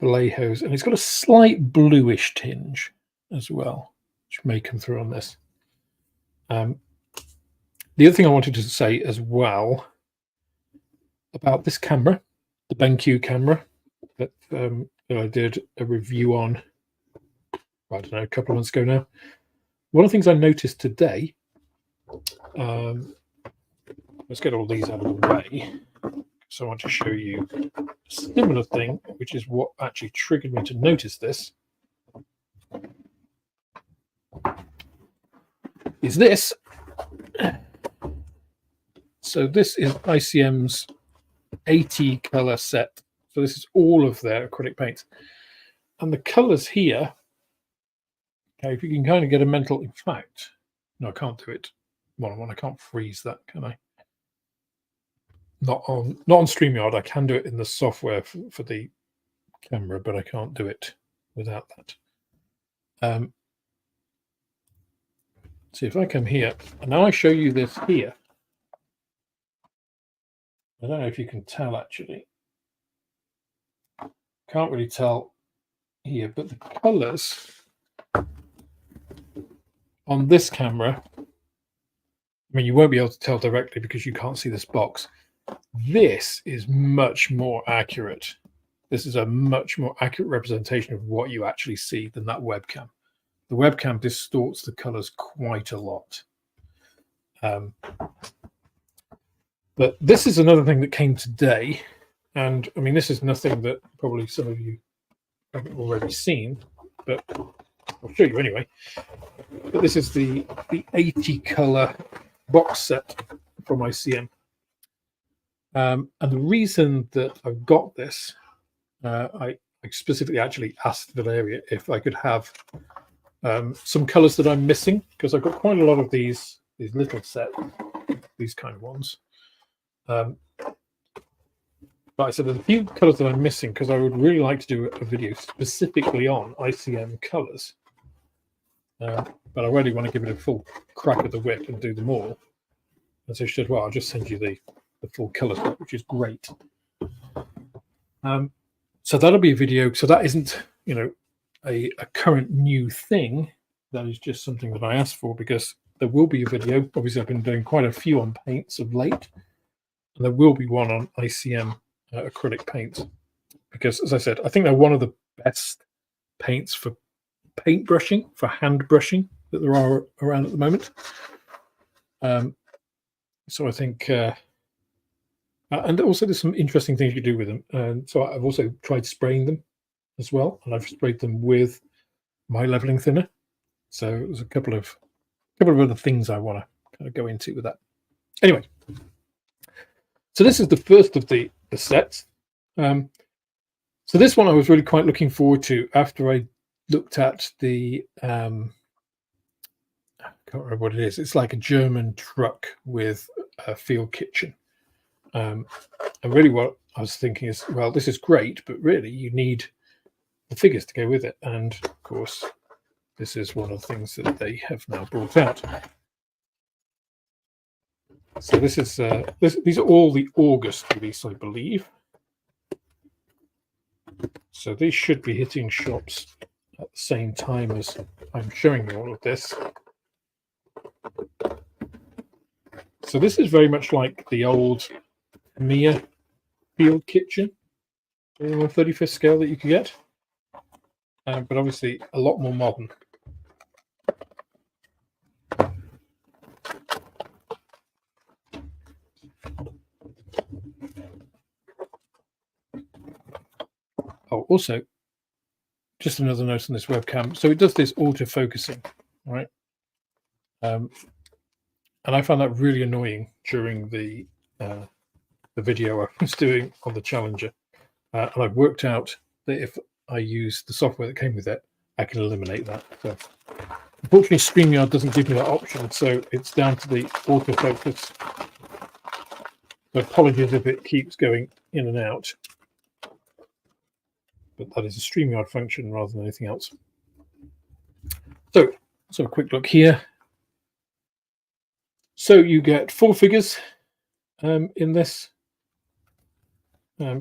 belay hose, and it's got a slight bluish tinge as well, which may come through on this. The other thing I wanted to say as well about this camera, the BenQ camera that I did a review on, I don't know, a couple of months ago now. One of the things I noticed today, let's get all these out of the way. So I want to show you a similar thing, which is what actually triggered me to notice this, is this. So this is ICM's 80 color set. So this is all of their acrylic paints. And the colors here, okay, if you can kind of get a mental, in fact, no, I can't do it one-on-one. I can't freeze that, can I? Not on StreamYard. I can do it in the software for the camera, but I can't do it without that. See if I come here, and now I show you this here. I don't know if you can tell actually. Can't really tell here, but the colors on this camera, I mean, you won't be able to tell directly because you can't see this box. This is much more accurate. This is a much more accurate representation of what you actually see than that webcam. The webcam distorts the colors quite a lot. But this is another thing that came today. And I mean, this is nothing that probably some of you haven't already seen, but I'll show you anyway. But this is the 80 color box set from ICM. And the reason that I've got this, I specifically actually asked Valeria if I could have some colors that I'm missing, because I've got quite a lot of these little sets, these kind of ones. But I said there's a few colors that I'm missing because I would really like to do a video specifically on ICM colors. But I really want to give it a full crack of the whip and do them all. And so she said, well, I'll just send you the full colors, which is great. So that'll be a video. So that isn't, you know, a current new thing. That is just something that I asked for because there will be a video. Obviously, I've been doing quite a few on paints of late. And there will be one on ICM acrylic paints. Because, as I said, I think they're one of the best paints for paint brushing, for hand brushing that there are around at the moment. So I think... and also there's some interesting things you do with them. And so I've also tried spraying them as well. And I've sprayed them with my leveling thinner. So there's a couple of other things I want to kind of go into with that. Anyway, so this is the first of the sets. So this one I was really quite looking forward to after I looked at the, I can't remember what it is. It's like a German truck with a field kitchen. And really what I was thinking is, well, this is great, but really you need the figures to go with it. And of course, this is one of the things that they have now brought out. So this is these are all the August release, I believe. So these should be hitting shops at the same time as I'm showing you all of this. So this is very much like the old Mia field kitchen on 35th scale that you could get, but obviously a lot more modern. Oh, also, just another note on this webcam. So it does this auto-focusing, right? And I found that really annoying during the video I was doing on the Challenger. And I've worked out that if I use the software that came with it, I can eliminate that. So unfortunately, StreamYard doesn't give me that option, so it's down to the autofocus. So apologies if it keeps going in and out. But that is a StreamYard function rather than anything else. So a quick look here. So you get 4 figures in this,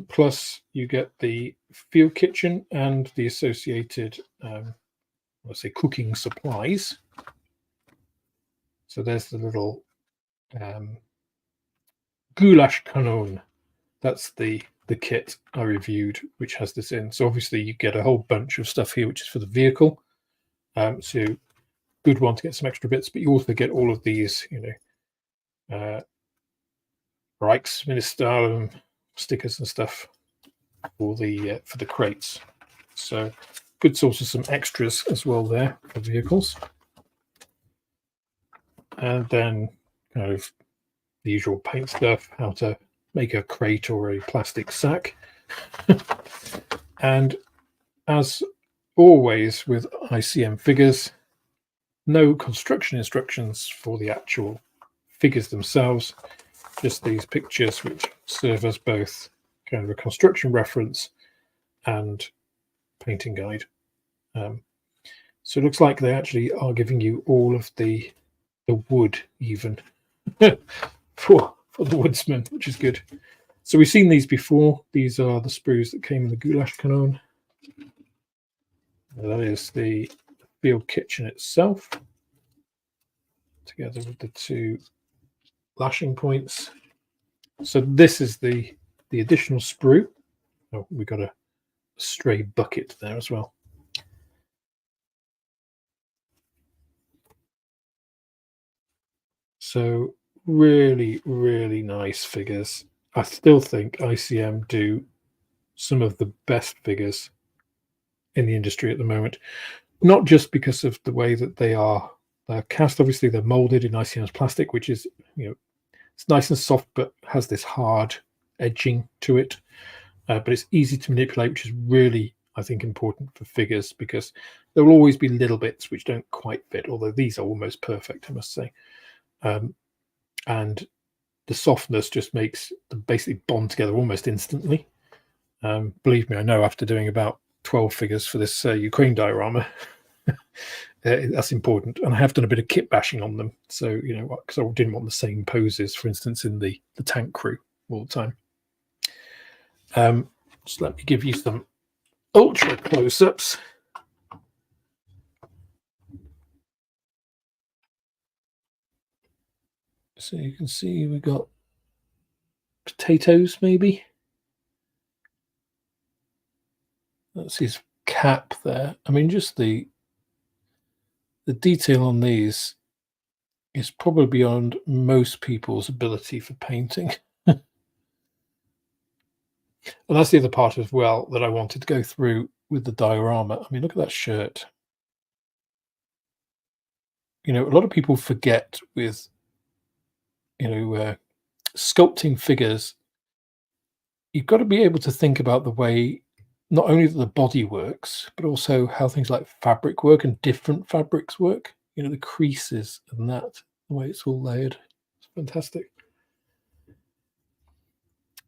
plus you get the field kitchen and the associated, let's say, cooking supplies. So there's the little goulash canon. That's the kit I reviewed, which has this in. So obviously you get a whole bunch of stuff here, which is for the vehicle. So good one to get some extra bits, but you also get all of these, Reichsministerium stickers and stuff for the crates. So good source of some extras as well there for vehicles. And then kind of the usual paint stuff, how to make a crate or a plastic sack. And as always with ICM figures, no construction instructions for the actual figures themselves, just these pictures which serve as both kind of a construction reference and painting guide. So it looks like they actually are giving you all of the wood even for the woodsman, which is good. So we've seen these before. These are the sprues that came in the goulash canon. That is the field kitchen itself, together with the two lashing points. So this is the additional sprue. Oh, we got a stray bucket there as well. So really, really nice figures. I still think ICM do some of the best figures in the industry at the moment, not just because of the way that they're cast. Obviously they're molded in ICM's plastic, which is, it's nice and soft but has this hard edging to it, but it's easy to manipulate, which is really, I think, important for figures, because there will always be little bits which don't quite fit, although these are almost perfect, I must say. And the softness just makes them basically bond together almost instantly. Believe me, I know, after doing about 12 figures for this Ukraine diorama, that's important. And I have done a bit of kit bashing on them, so because I didn't want the same poses, for instance, in the tank crew all the time. Just let me give you some ultra close-ups. So you can see we've got potatoes, maybe. That's his cap there. I mean, just the detail on these is probably beyond most people's ability for painting. And that's the other part as well that I wanted to go through with the diorama. I mean, look at that shirt. A lot of people forget with, sculpting figures, you've got to be able to think about the way not only that the body works, but also how things like fabric work and different fabrics work. The creases and that, the way it's all layered. It's fantastic.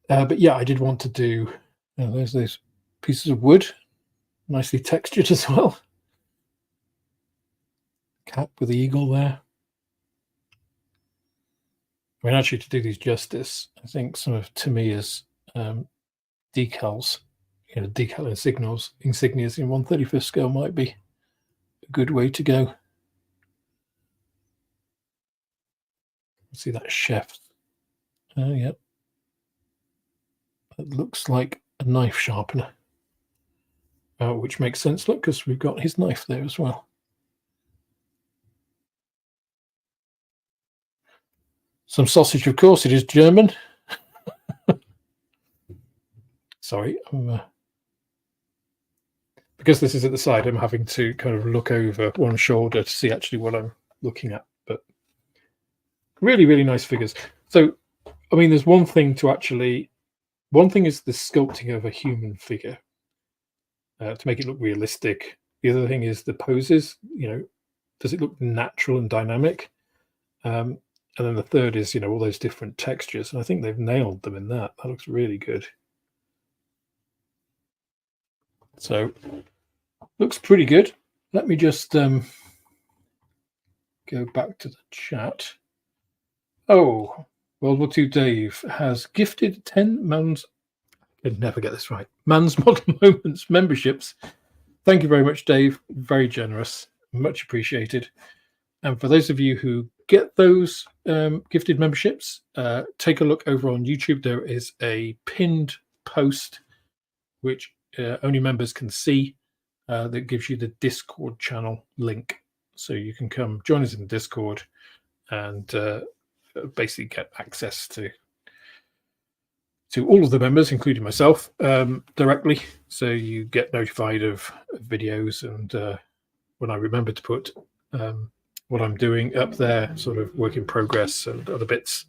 But yeah, I did want to do, there's those pieces of wood, nicely textured as well. Cap with the eagle there. I mean, actually, to do these justice, I think some of Tamiya's decals, decal insignias in 1/35 scale might be a good way to go. See that chef. Yep. It looks like a knife sharpener, which makes sense, look, because we've got his knife there as well. Some sausage, of course, it is German. Sorry, because this is at the side, I'm having to kind of look over one shoulder to see actually what I'm looking at. But really, really nice figures. So, I mean, there's one thing is the sculpting of a human figure to make it look realistic. The other thing is the poses, does it look natural and dynamic? And then the third is, all those different textures. And I think they've nailed them in that. That looks really good. So, looks pretty good. Let me just go back to the chat. Oh, World War II Dave has gifted 10 mounds. I'd never get this right. Man's Model Moments memberships. Thank you very much, Dave. Very generous. Much appreciated. And for those of you who get those gifted memberships, take a look over on YouTube. There is a pinned post which only members can see that gives you the Discord channel link. So you can come join us in Discord and basically get access to all of the members, including myself, directly. So you get notified of videos, and when I remember to put what I'm doing up there, sort of work in progress and other bits,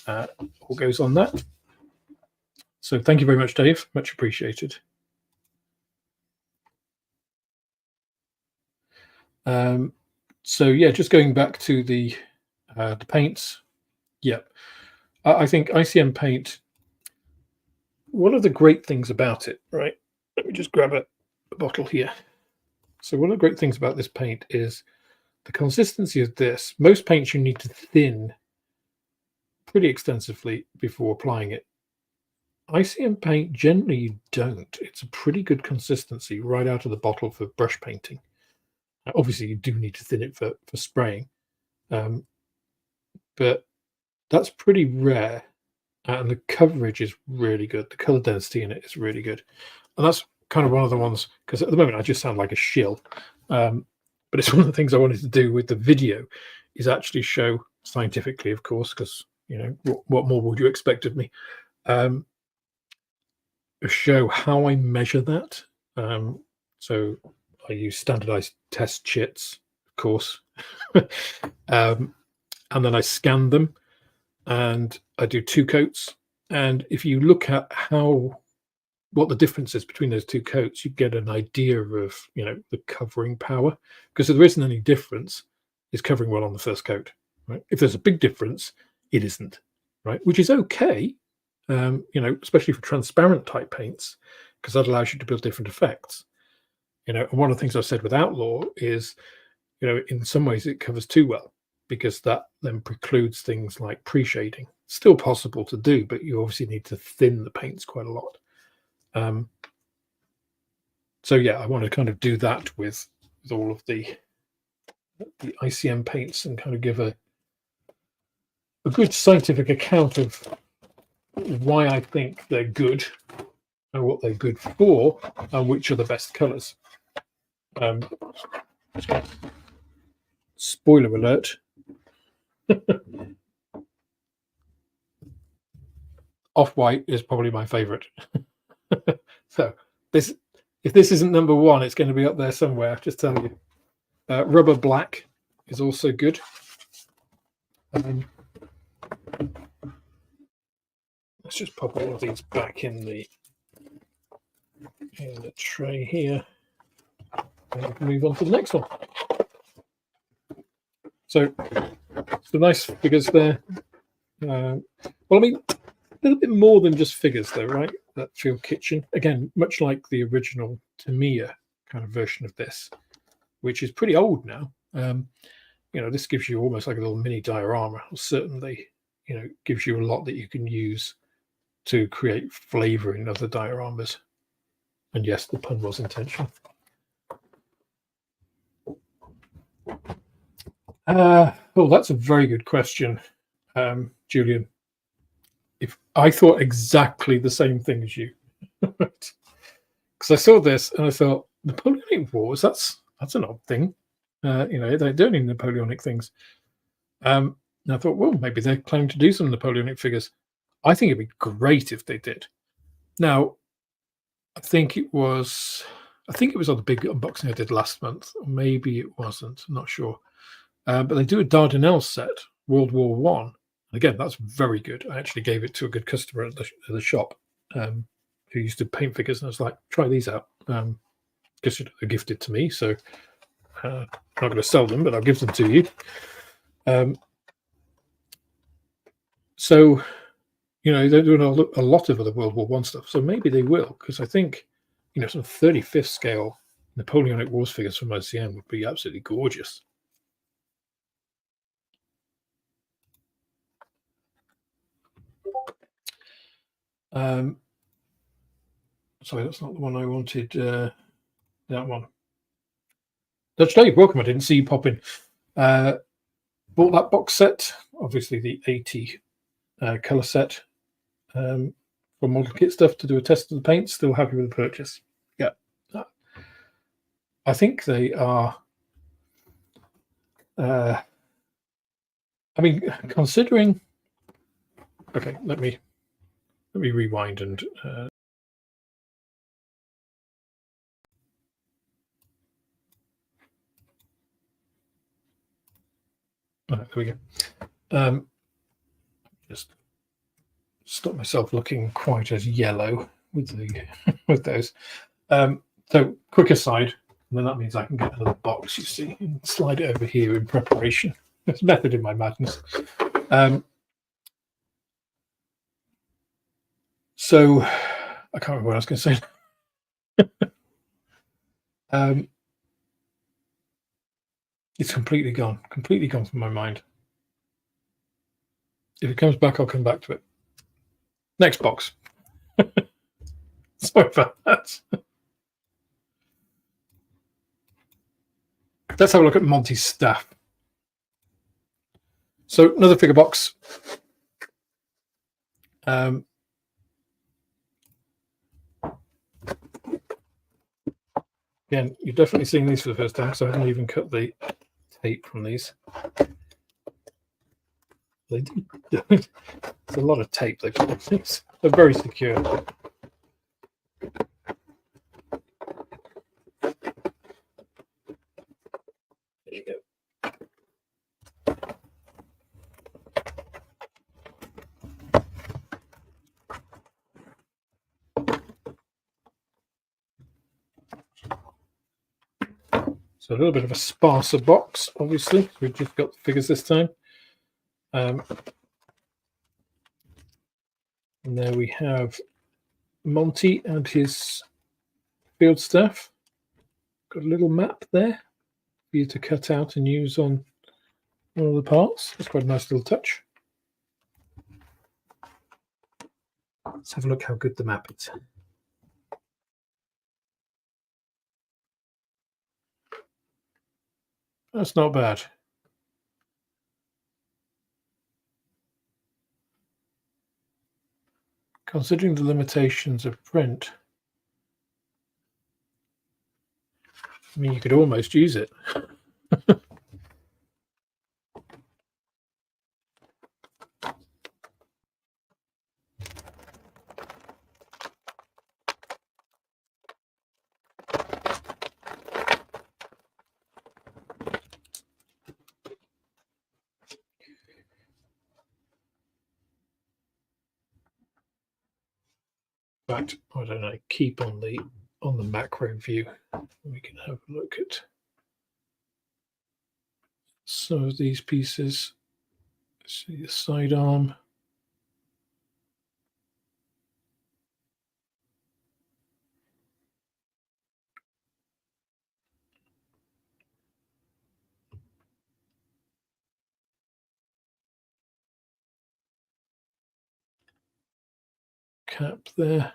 all goes on that. So thank you very much, Dave. Much appreciated. So yeah, just going back to the paints. Yeah, I think ICM paint. One of the great things about it, right? Let me just grab a bottle here. So one of the great things about this paint is the consistency of this. Most paints you need to thin pretty extensively before applying it. ICM paint, generally you don't. It's a pretty good consistency right out of the bottle for brush painting. Obviously, you do need to thin it for spraying, but that's pretty rare, and the coverage is really good. The color density in it is really good, and that's kind of one of the ones, because at the moment I just sound like a shill, but it's one of the things I wanted to do with the video is actually show scientifically, of course, because what more would you expect of me, show how I measure that. So I use standardized test chits, of course, and then I scan them, and I do 2 coats. And if you look at what the difference is between those 2 coats, you get an idea of the covering power, because if there isn't any difference, it's covering well on the first coat, right? If there's a big difference, it isn't, right? Which is okay, especially for transparent type paints, because that allows you to build different effects. And one of the things I've said with Outlaw is, in some ways it covers too well, because that then precludes things like pre-shading. Still possible to do, but you obviously need to thin the paints quite a lot. So yeah, I want to kind of do that with all of the ICM paints and kind of give a good scientific account of why I think they're good and what they're good for and which are the best colors. Spoiler alert. Off-white is probably my favorite. So if this isn't number 1, it's going to be up there somewhere, just telling you. Rubber black is also good. Let's just pop all of these back in the tray here, and we can move on to the next one. So some nice figures there. Well, I mean, a little bit more than just figures, though, right? That feel kitchen. Again, much like the original Tamiya kind of version of this, which is pretty old now. This gives you almost like a little mini diorama. Certainly, gives you a lot that you can use to create flavor in other dioramas. And yes, the pun was intentional. That's a very good question, Julian. If I thought exactly the same thing as you, because I saw this and I thought Napoleonic Wars. That's an odd thing. They don't need Napoleonic things. And I thought, well, maybe they're planning to do some Napoleonic figures. I think it'd be great if they did. Now, I think it was on the big unboxing I did last month. Or maybe it wasn't. I'm not sure. But they do a Dardanelles set, World War One. Again, that's very good. I actually gave it to a good customer at the shop who used to paint figures, and I was like, try these out. Because they're gifted to me, so I'm not going to sell them, but I'll give them to you. So, they're doing a lot of other World War One stuff, so maybe they will, because I think, some 35th scale Napoleonic Wars figures from ICM would be absolutely gorgeous. Sorry, that's not the one I wanted. That one. Dutch Dave, welcome. I didn't see you pop in. Bought that box set, obviously the 80 colour set for model kit stuff to do a test of the paint. Still happy with the purchase. Yeah. I think they are. I mean, considering. Okay, let me rewind and. There we go. Just stop myself looking quite as yellow with the with those. So quick aside, and then that means I can get another box, you see, and slide it over here in preparation. There's method in my madness. So I can't remember what I was going to say. It's completely gone from my mind. If it comes back, I'll come back to it. Next box. Sorry about that. Let's have a look at Monty's staff. So another figure box. Again, you're definitely seeing these for the first time, so I haven't even cut the tape from these. They do. It's a lot of tape they put on these. They're very secure. There you go. So a little bit of a sparser box, obviously. We've just got the figures this time. And there we have Monty and his field staff. Got a little map there for you to cut out and use on one of the parts. That's quite a nice little touch. Let's have a look how good the map is. That's not bad. Considering the limitations of print, I mean, you could almost use it. In fact, I don't know, keep on the macro view. We can have a look at some of these pieces. See the sidearm. Cap there.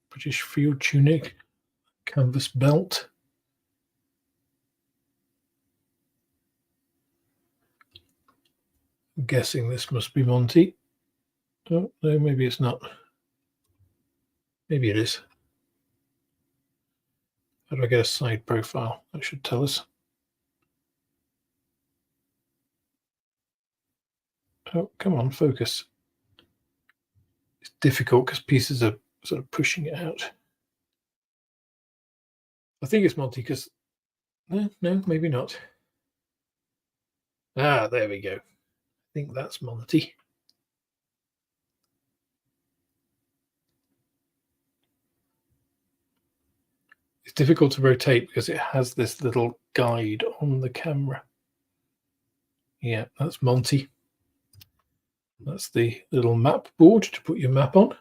British field tunic, canvas belt. I'm guessing this must be Monty. Oh, no, maybe it's not. Maybe it is. How do I get a side profile? That should tell us. Oh, come on, focus. It's difficult because pieces are sort of pushing it out. I think it's Monty because... No, maybe not. Ah, there we go. I think that's Monty. It's difficult to rotate because it has this little guide on the camera. Yeah, that's Monty. That's the little map board to put your map on.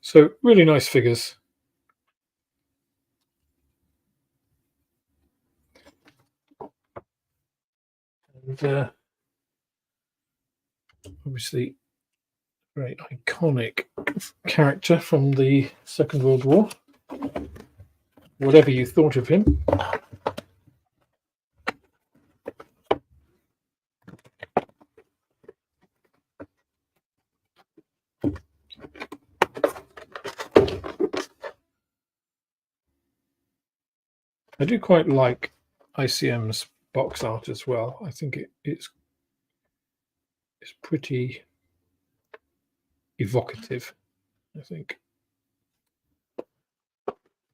So really nice figures. And obviously very iconic character from the Second World War. Whatever you thought of him. I do quite like ICM's box art as well. I think it's pretty evocative, I think.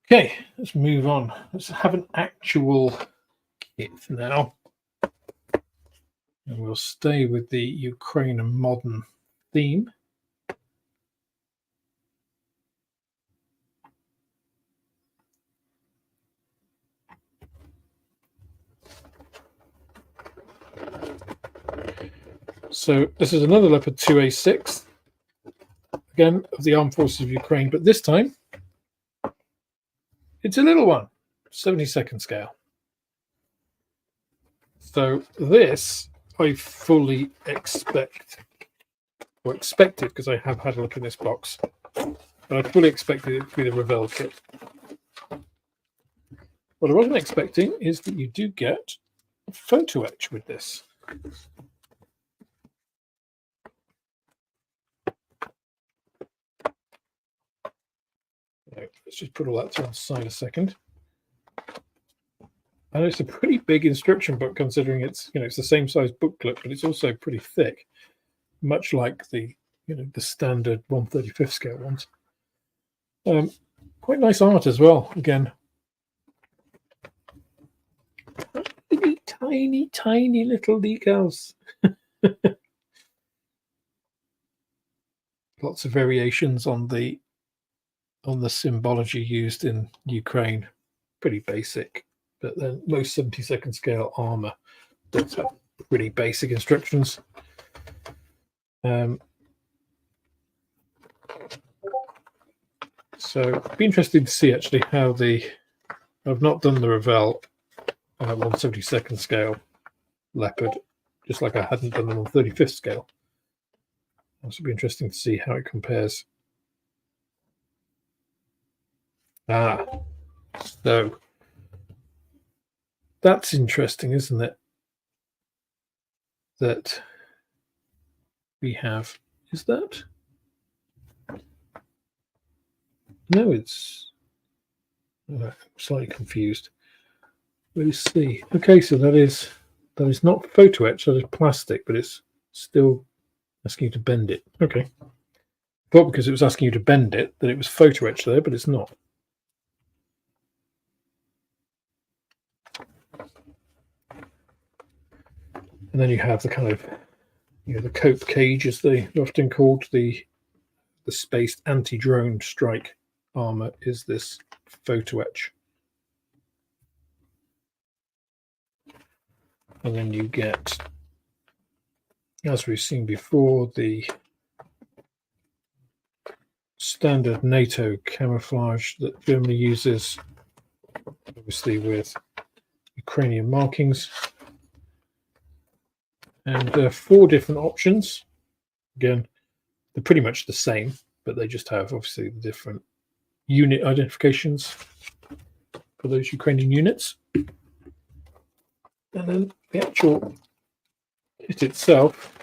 Okay, let's move on. Let's have an actual kit now. And we'll stay with the Ukraine and modern theme. So this is another Leopard 2A6, again, of the Armed Forces of Ukraine, but this time it's a little one, 72nd scale. So this I fully expected, because I have had a look in this box, but I fully expected it to be the Revell kit. What I wasn't expecting is that you do get a photo etch with this. Let's just put all that to one side a second. And it's a pretty big instruction book, considering it's it's the same size booklet, but it's also pretty thick, much like the the standard 1/35 scale ones. Quite nice art as well. Again, tiny little decals. Lots of variations on the symbology used in Ukraine. Pretty basic, but then most 72nd scale armor does have pretty basic instructions. So it'd be interesting to see actually how I've not done the Revell 1/72nd scale Leopard, just like I hadn't done the 1/35th scale. So it'd be interesting to see how it compares. So that's interesting, isn't it? That we have, is that? No, it's I'm slightly confused. Let's see. Okay, so that is not photo etch, that is plastic, but it's still asking you to bend it. Okay. I thought because it was asking you to bend it that it was photo etch there, but it's not. And then you have the kind of the cope cage, as they're often called, the spaced anti-drone strike armor is this photo etch. And then you get, as we've seen before, the standard NATO camouflage that Germany uses, obviously with Ukrainian markings. And 4 different options. Again, they're pretty much the same, but they just have obviously the different unit identifications for those Ukrainian units. And then the actual kit itself,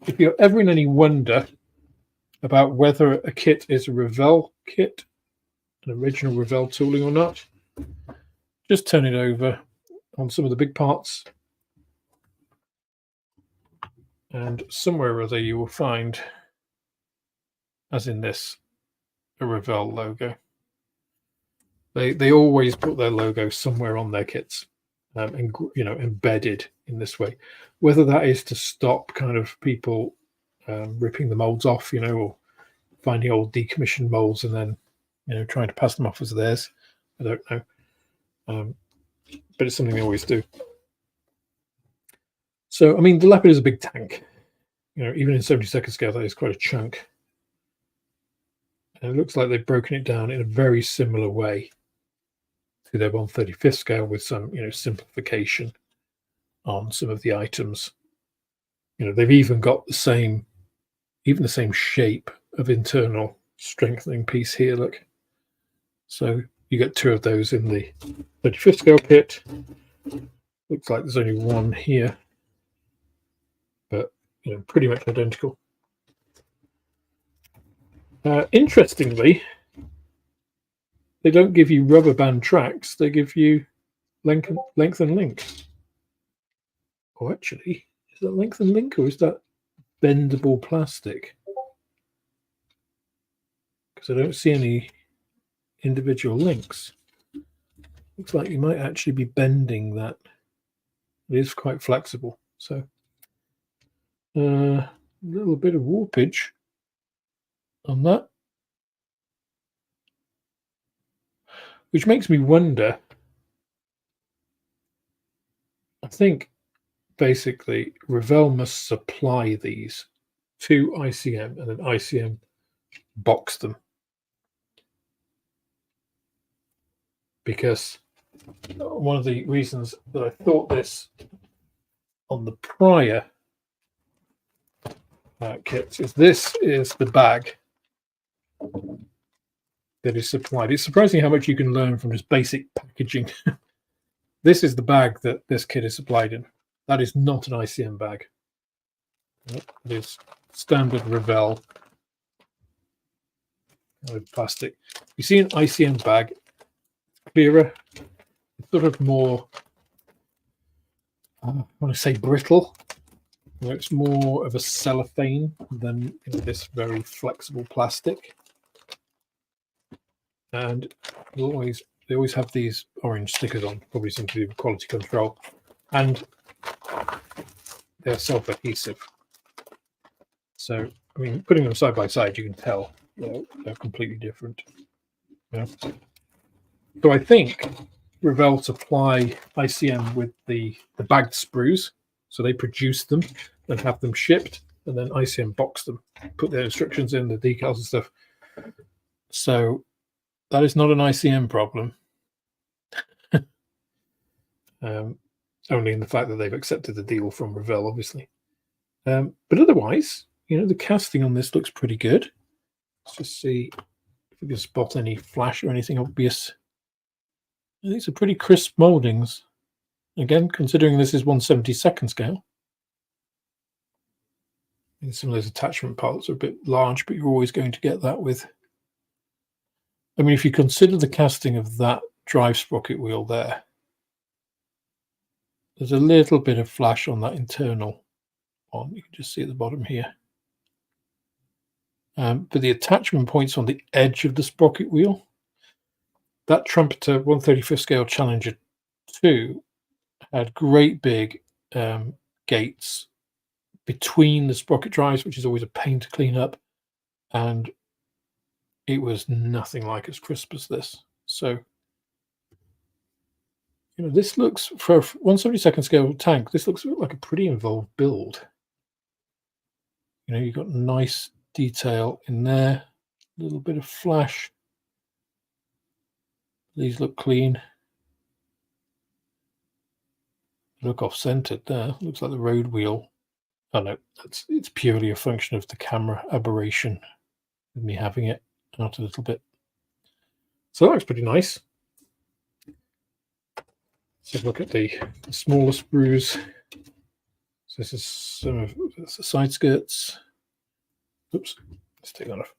if you're ever in any wonder about whether a kit is a Revell kit, an original Revell tooling or not, just turn it over on some of the big parts, and somewhere or other you will find, as in this, a Revell logo. They always put their logo somewhere on their kits, and embedded in this way. Whether that is to stop kind of people ripping the molds off, or finding old decommissioned molds and then trying to pass them off as theirs, I don't know. But it's something they always do. So, I mean, the Leopard is a big tank. Even in 72nd scale, that is quite a chunk. And it looks like they've broken it down in a very similar way to their 1/35th scale, with some, simplification on some of the items. They've even got the same shape of internal strengthening piece here. Look, so you get 2 of those in the 35th scale kit. Looks like there's only one here, but pretty much identical. Interestingly, they don't give you rubber band tracks, they give you length and link. Oh, actually, is that length and link, or is that bendable plastic? Because I don't see any individual links. Looks like you might actually be bending that. It is quite flexible, so a little bit of warpage on that, which makes me wonder. I think basically Revell must supply these to ICM, and then ICM box them, because one of the reasons that I thought this on the prior kits is this is the bag that is supplied. It's surprising how much you can learn from just basic packaging. This is the bag that this kit is supplied in. That is not an ICM bag. It is standard Revell with plastic. You see an ICM bag, it's clearer, it's sort of more, I want to say brittle. It's more of a cellophane than this very flexible plastic. And they always have these orange stickers on, probably something to do with quality control, and they're self-adhesive. So, I mean, putting them side by side, you can tell they're completely different. So I think Revell supply ICM with the bagged sprues, so they produce them and have them shipped, and then ICM box them, put their instructions in, the decals and stuff. So that is not an ICM problem. Only in the fact that they've accepted the deal from Revell, obviously. But otherwise, the casting on this looks pretty good. Let's just see if we can spot any flash or anything obvious. These are pretty crisp mouldings. Again, considering this is 1/72nd scale. And some of those attachment parts are a bit large, but you're always going to get that with... I mean, if you consider the casting of that drive sprocket wheel there, there's a little bit of flash on that internal one. You can just see at the bottom here. But the attachment points on the edge of the sprocket wheel, that Trumpeter 1/35th scale Challenger 2 had great big gates between the sprocket drives, which is always a pain to clean up, and it was nothing like as crisp as this. So, this looks, for a 1/72nd scale tank, this looks like a pretty involved build. You've got nice detail in there, a little bit of flash. These look clean. Look off-centered there. Looks like the road wheel. Oh no, it's purely a function of the camera aberration with me having it out a little bit. So that looks pretty nice. Let's look at the smaller sprues. So this is some of the side skirts. Oops, let's take that off.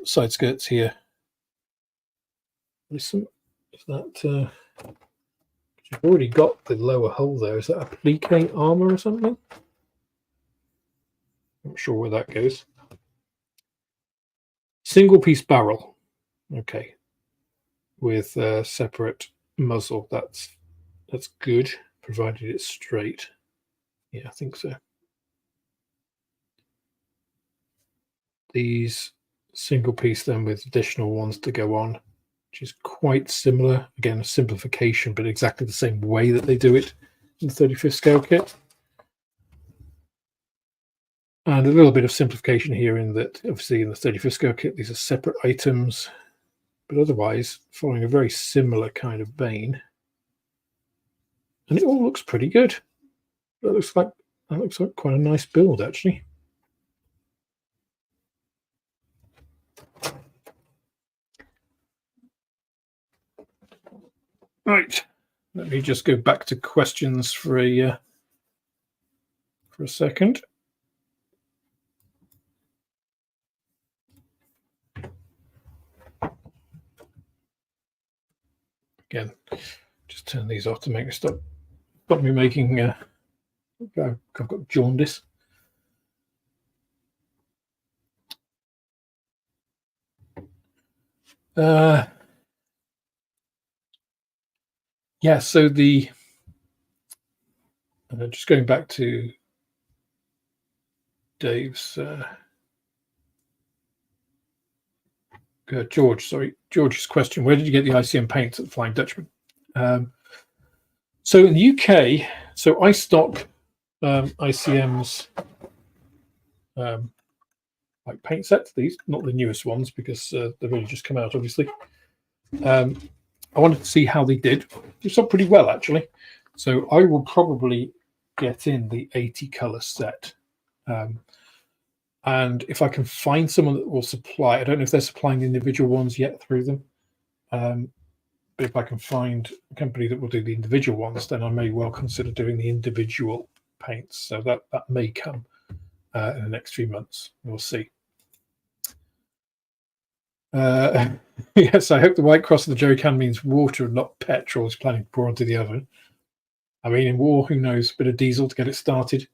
Side skirts here. There's some, is that you've already got the lower hole there. Is that applique armor or something? Not sure where that goes. Single piece barrel. Okay. With a separate muzzle. That's good, provided it's straight. Yeah, I think so. These single piece then with additional ones to go on, which is quite similar. Again, a simplification, but exactly the same way that they do it in the 35th scale kit. And a little bit of simplification here in that, obviously, in the 35th scale kit, these are separate items, but otherwise following a very similar kind of vein. And it all looks pretty good. That looks like quite a nice build, actually. Right, let me just go back to questions for a second. Again, just turn these off to make me stop me making. I've got jaundice. Yeah, so the just going back to Dave's George's question: where did you get the ICM paints at the Flying Dutchman? So in the UK, so I stock ICM's like paint sets. These, not the newest ones, because they've only just come out, obviously. I wanted to see how they did. They sold pretty well, actually. So I will probably get in the 80 color set. And if I can find someone that will supply, I don't know if they're supplying the individual ones yet through them. But if I can find a company that will do the individual ones, then I may well consider doing the individual paints. So that may come in the next few months. We'll see. Yes, I hope the white cross of the jerry can means water and not petrol is planning to pour onto the oven. I mean, in war, who knows? A bit of diesel to get it started.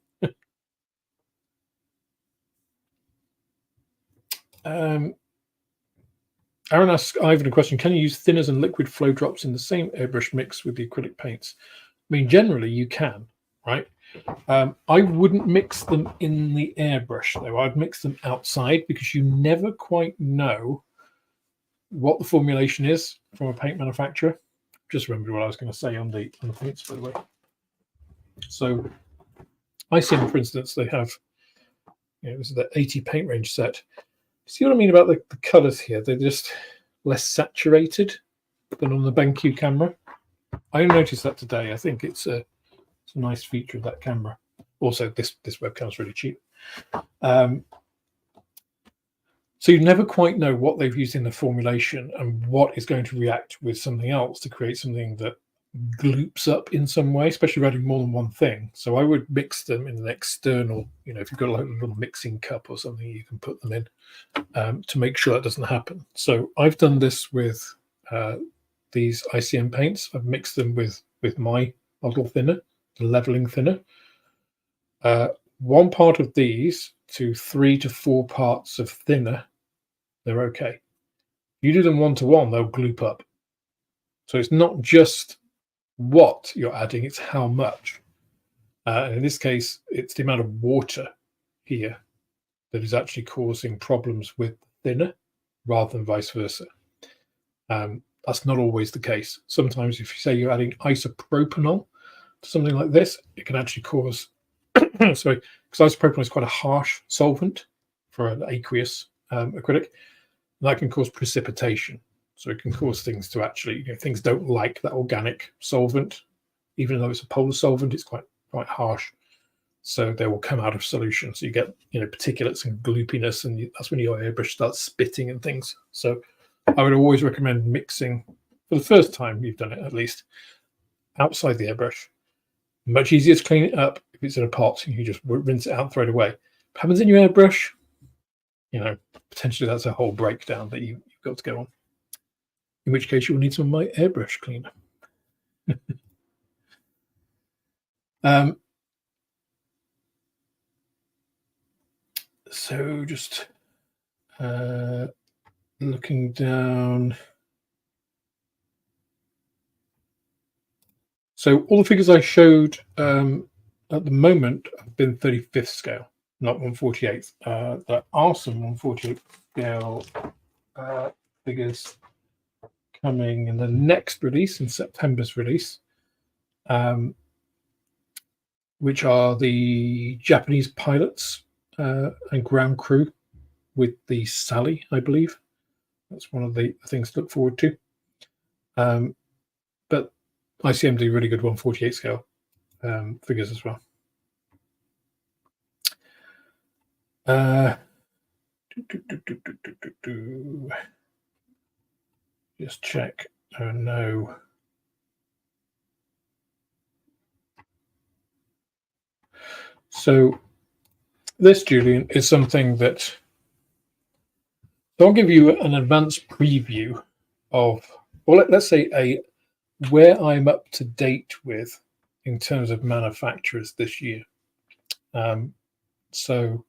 Aaron asks Ivan a question: can you use thinners and liquid flow drops in the same airbrush mix with the acrylic paints? I mean, generally you can, right? I wouldn't mix them in the airbrush, though. I'd mix them outside, because you never quite know what the formulation is from a paint manufacturer. Just remember what I was going to say on the paints, by the way. So ICM, for instance, they have, this is the 80 paint range set. See what I mean about the colors here? They're just less saturated than on the BenQ camera. I noticed that today. I think it's a nice feature of that camera. Also, this webcam is really cheap. So you never quite know what they've used in the formulation and what is going to react with something else to create something that gloops up in some way, especially adding more than one thing. So I would mix them in an external, if you've got like a little mixing cup or something, you can put them in to make sure that doesn't happen. So I've done this with these ICM paints. I've mixed them with my model thinner, the leveling thinner. 1 part of these to 3 to 4 parts of thinner, they're okay. You do them 1-to-1, they'll gloop up. So it's not just what you're adding, it's how much. And in this case, it's the amount of water here that is actually causing problems with thinner rather than vice versa. That's not always the case. Sometimes if you say you're adding isopropanol to something like this, it can actually cause, sorry, because isopropanol is quite a harsh solvent for an aqueous acrylic, and that can cause precipitation. So it can cause things to actually, things don't like that organic solvent. Even though it's a polar solvent, it's quite harsh. So they will come out of solution. So you get, particulates and gloopiness, and that's when your airbrush starts spitting and things. So I would always recommend mixing, for the first time you've done it at least, outside the airbrush. Much easier to clean it up if it's in a pot. You just rinse it out and throw it away. If it happens in your airbrush, potentially that's a whole breakdown that you've got to go on. In which case you will need some of my airbrush cleaner. So just looking down. So all the figures I showed at the moment have been 35th scale, not 148th. There are some 148th scale figures coming in the next release, in September's release, which are the Japanese pilots and ground crew with the Sally, I believe. That's one of the things to look forward to. But ICM do really good 1/48 scale figures as well. Just check. Oh no. So this, Julian, is something that I'll give you an advanced preview of, or let's say where I'm up to date with in terms of manufacturers this year. So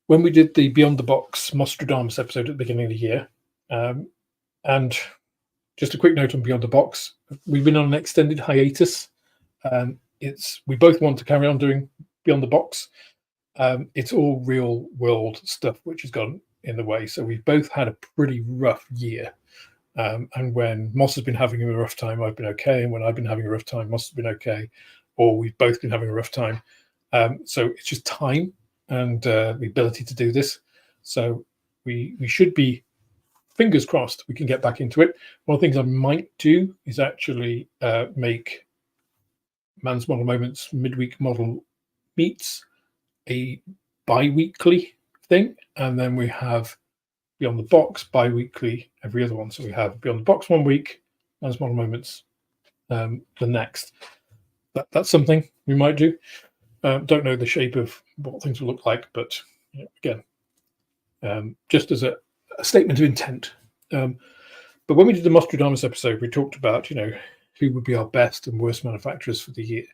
when we did the Beyond the Box Nostradamus episode at the beginning of the year, and just a quick note on Beyond the Box, we've been on an extended hiatus. We both want to carry on doing Beyond the Box. It's all real world stuff which has gone in the way. So we've both had a pretty rough year. And when Moss has been having a rough time, I've been okay. And when I've been having a rough time, Moss has been okay. Or we've both been having a rough time. So it's just time and the ability to do this. So we should be, fingers crossed, we can get back into it. One of the things I might do is actually make Man's Model Moments Midweek Model Meets a bi-weekly thing. And then we have Beyond the Box bi-weekly every other one. So we have Beyond the Box 1 week, Man's Model Moments the next. That's something we might do. Don't know the shape of what things will look like, but again, just as a statement of intent. But when we did the Nostradamus episode, we talked about, who would be our best and worst manufacturers for the year.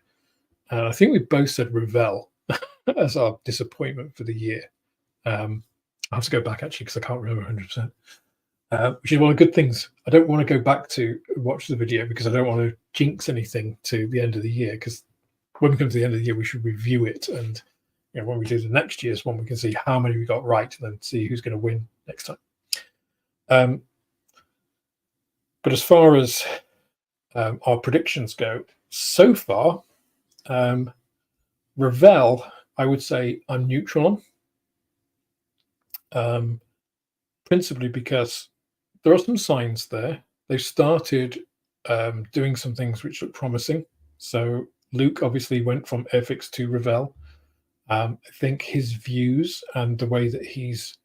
And I think we both said Revell as our disappointment for the year. I have to go back actually because I can't remember 100%. Which is one of the good things. I don't want to go back to watch the video because I don't want to jinx anything to the end of the year, because when we come to the end of the year, we should review it. And when we do the next year's one, we can see how many we got right and then see who's going to win next time. But as far as our predictions go, so far, Revell, I would say I'm neutral on. Principally because there are some signs there. They've started doing some things which look promising. So Luke obviously went from airfix to Revell. I think his views and the way that he's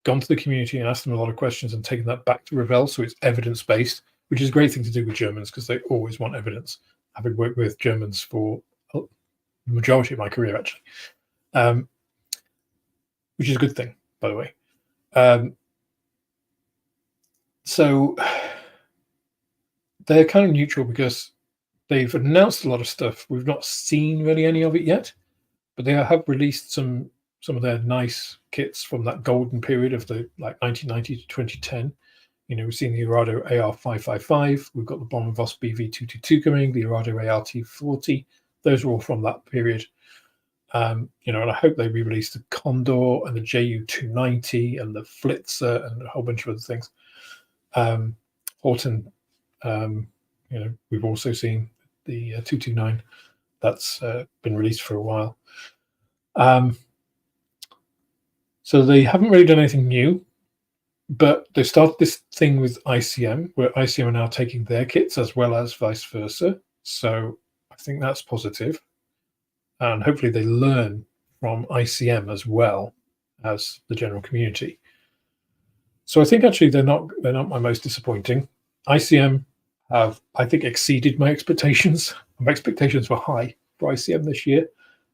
gone to the community and asked them a lot of questions and taken that back to Revell, so it's evidence-based, which is a great thing to do with Germans because they always want evidence. Having worked with Germans for the majority of my career, actually, which is a good thing, by the way. So they're kind of neutral because they've announced a lot of stuff. We've not seen really any of it yet, but they have released some of their nice kits from that golden period of the 1990 to 2010. We've seen the Arado AR555. We've got the Bomber Voss BV222 coming, the Arado ART40. Those are all from that period. And I hope they re-release the Condor and the JU290 and the Flitzer and a whole bunch of other things. Horton, we've also seen the 229 that's been released for a while. So they haven't really done anything new, but they started this thing with ICM, where ICM are now taking their kits as well as vice versa. So I think that's positive. And hopefully they learn from ICM as well as the general community. So I think actually they're not my most disappointing. ICM have, I think, exceeded my expectations. My expectations were high for ICM this year.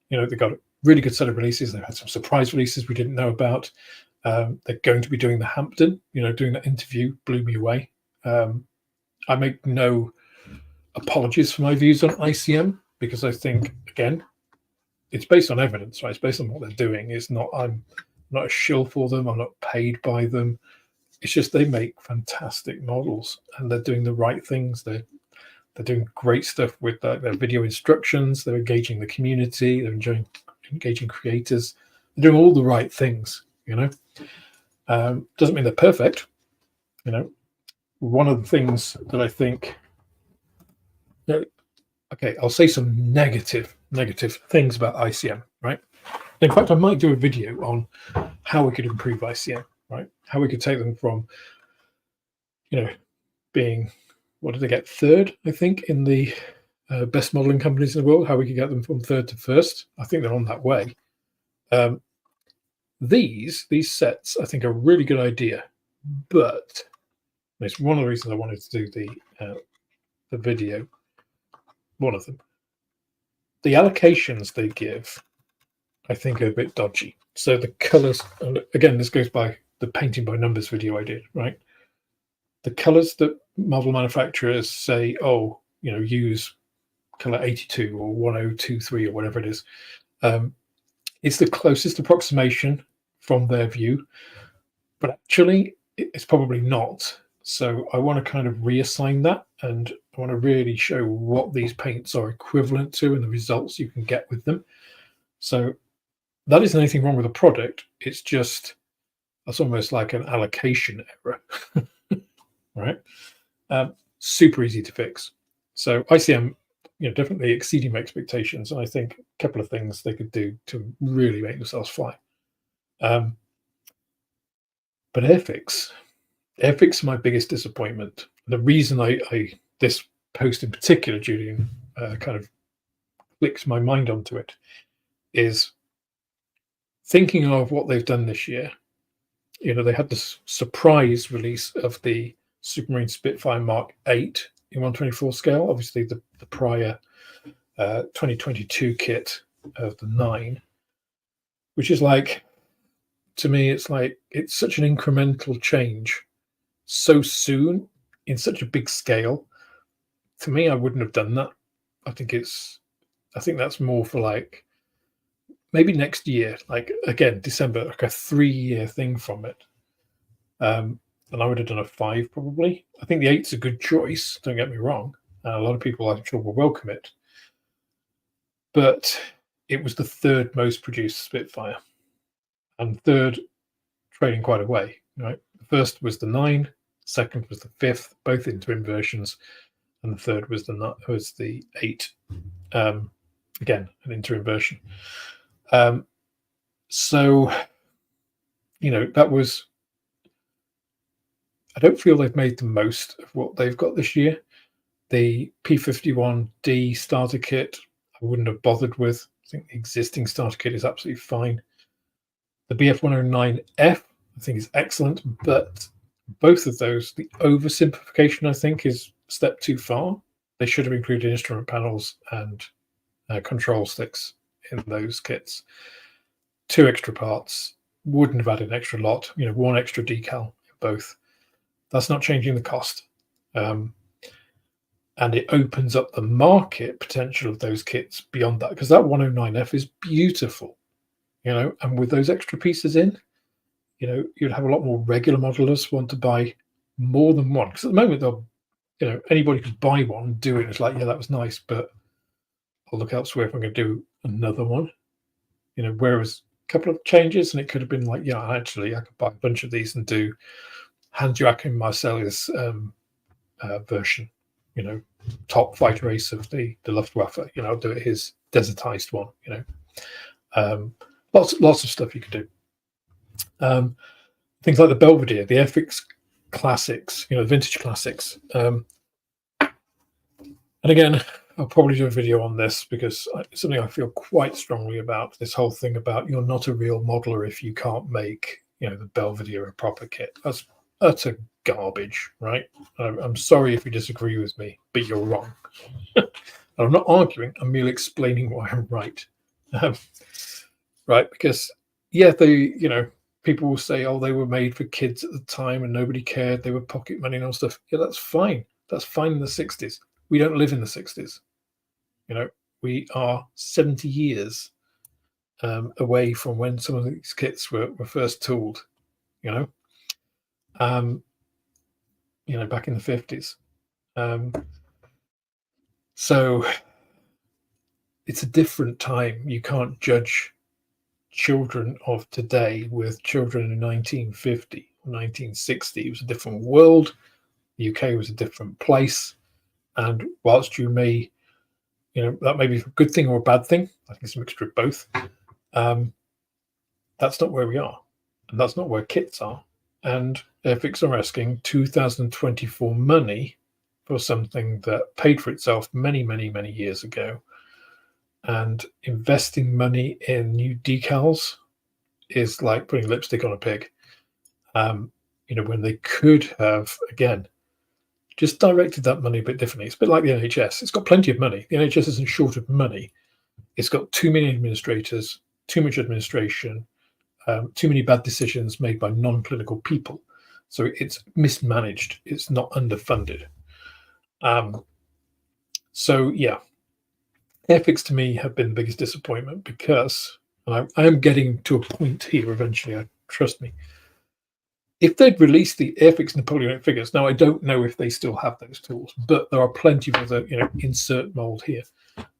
They've got a really good set of releases. They've had some surprise releases we didn't know about. They're going to be doing the Hampton. Doing that interview blew me away. I make no apologies for my views on ICM because I think, again, it's based on evidence, right? It's based on what they're doing. I'm not a shill for them. I'm not paid by them. It's just they make fantastic models and they're doing the right things. They're doing great stuff with their video instructions. They're engaging the community. They're engaging creators. They're doing all the right things, Doesn't mean they're perfect, One of the things that I think, okay, I'll say some negative things about ICM, right? In fact, I might do a video on how we could improve ICM, right? How we could take them from, being, what did they get, third, I think, in the best modeling companies in the world, how we could get them from third to first. I think they're on that way. These sets, I think, are a really good idea, but it's one of the reasons I wanted to do the video. One of them, the allocations they give, I think, are a bit dodgy. So the colors, again, this goes by the painting by numbers video I did, right? The colors that model manufacturers say, oh, use color 82 or 1023 or whatever it is. It's the closest approximation from their view, but actually it's probably not. So I want to kind of reassign that, and I want to really show what these paints are equivalent to and the results you can get with them. So that isn't anything wrong with the product. It's just, that's almost like an allocation error, right? Super easy to fix. So ICM, definitely exceeding my expectations. And I think a couple of things they could do to really make themselves fly. But airfix is my biggest disappointment. The reason this post in particular, Julian, kind of clicks my mind onto it, is thinking of what they've done this year. They had this surprise release of the Supermarine Spitfire Mark 8 in 1/24 scale. Obviously, the prior 2022 kit of the 9, which is like, to me, it's such an incremental change so soon in such a big scale. To me, I wouldn't have done that. I think that's more for like maybe next year, like again December, like a 3-year thing from it. And I would have done a 5 probably. I think the 8's a good choice, don't get me wrong. A lot of people, I'm sure, will welcome it. But it was the third most produced Spitfire, and third trading quite a way, right? The first was the 9, second was the 5th, both interim versions, and the third was the 8, again an interim version. So that was, I don't feel they've made the most of what they've got this year. The P51D starter kit I wouldn't have bothered with. I think the existing starter kit is absolutely fine. The BF109F I think is excellent, but both of those, the oversimplification I think is a step too far. They should have included instrument panels and control sticks in those kits. 2 extra parts, wouldn't have added an extra lot, 1 extra decal in both. That's not changing the cost. And it opens up the market potential of those kits beyond that, because that 109F is beautiful, and with those extra pieces in, you'd have a lot more regular modelers want to buy more than one. Because at the moment, they'll, anybody could buy one and do it. It's like, yeah, that was nice, but I'll look elsewhere if I'm going to do another one. Whereas a couple of changes, and it could have been like, yeah, actually, I could buy a bunch of these and do Hans-Joachim Marcellius version, top fighter ace of the Luftwaffe. I'll do it his desertized one. Lots of stuff you could do. Things like the Belvedere, the airfix classics, the vintage classics. And again, I'll probably do a video on this because it's something I feel quite strongly about. This whole thing about you're not a real modeler if you can't make, the Belvedere a proper kit. That's utter garbage, right? I'm sorry if you disagree with me, but you're wrong. I'm not arguing. I'm merely explaining why I'm right. Right? Because people will say, oh, they were made for kids at the time and nobody cared. They were pocket money and all stuff. Yeah, that's fine. That's fine in the 60s. We don't live in the 60s. We are 70 years away from when some of these kits were first tooled, back in the 50s. So it's a different time. You can't judge children of today with children in 1950 or 1960. It was a different world. The UK was a different place. And whilst you may, that may be a good thing or a bad thing, I think it's a mixture of both. that's not where we are, and that's not where kits are. And airfix are asking 2024 money for something that paid for itself many, many, many years ago. And investing money in new decals is like putting lipstick on a pig. When they could have, again, just directed that money a bit differently. It's a bit like the NHS. It's got plenty of money. The NHS isn't short of money. It's got too many administrators, too much administration, too many bad decisions made by non-clinical people. So it's mismanaged. It's not underfunded. So yeah, airfix to me have been the biggest disappointment because I am getting to a point here eventually. Trust me. If they'd released the airfix Napoleonic figures, now I don't know if they still have those tools, but there are plenty of other, insert mold here.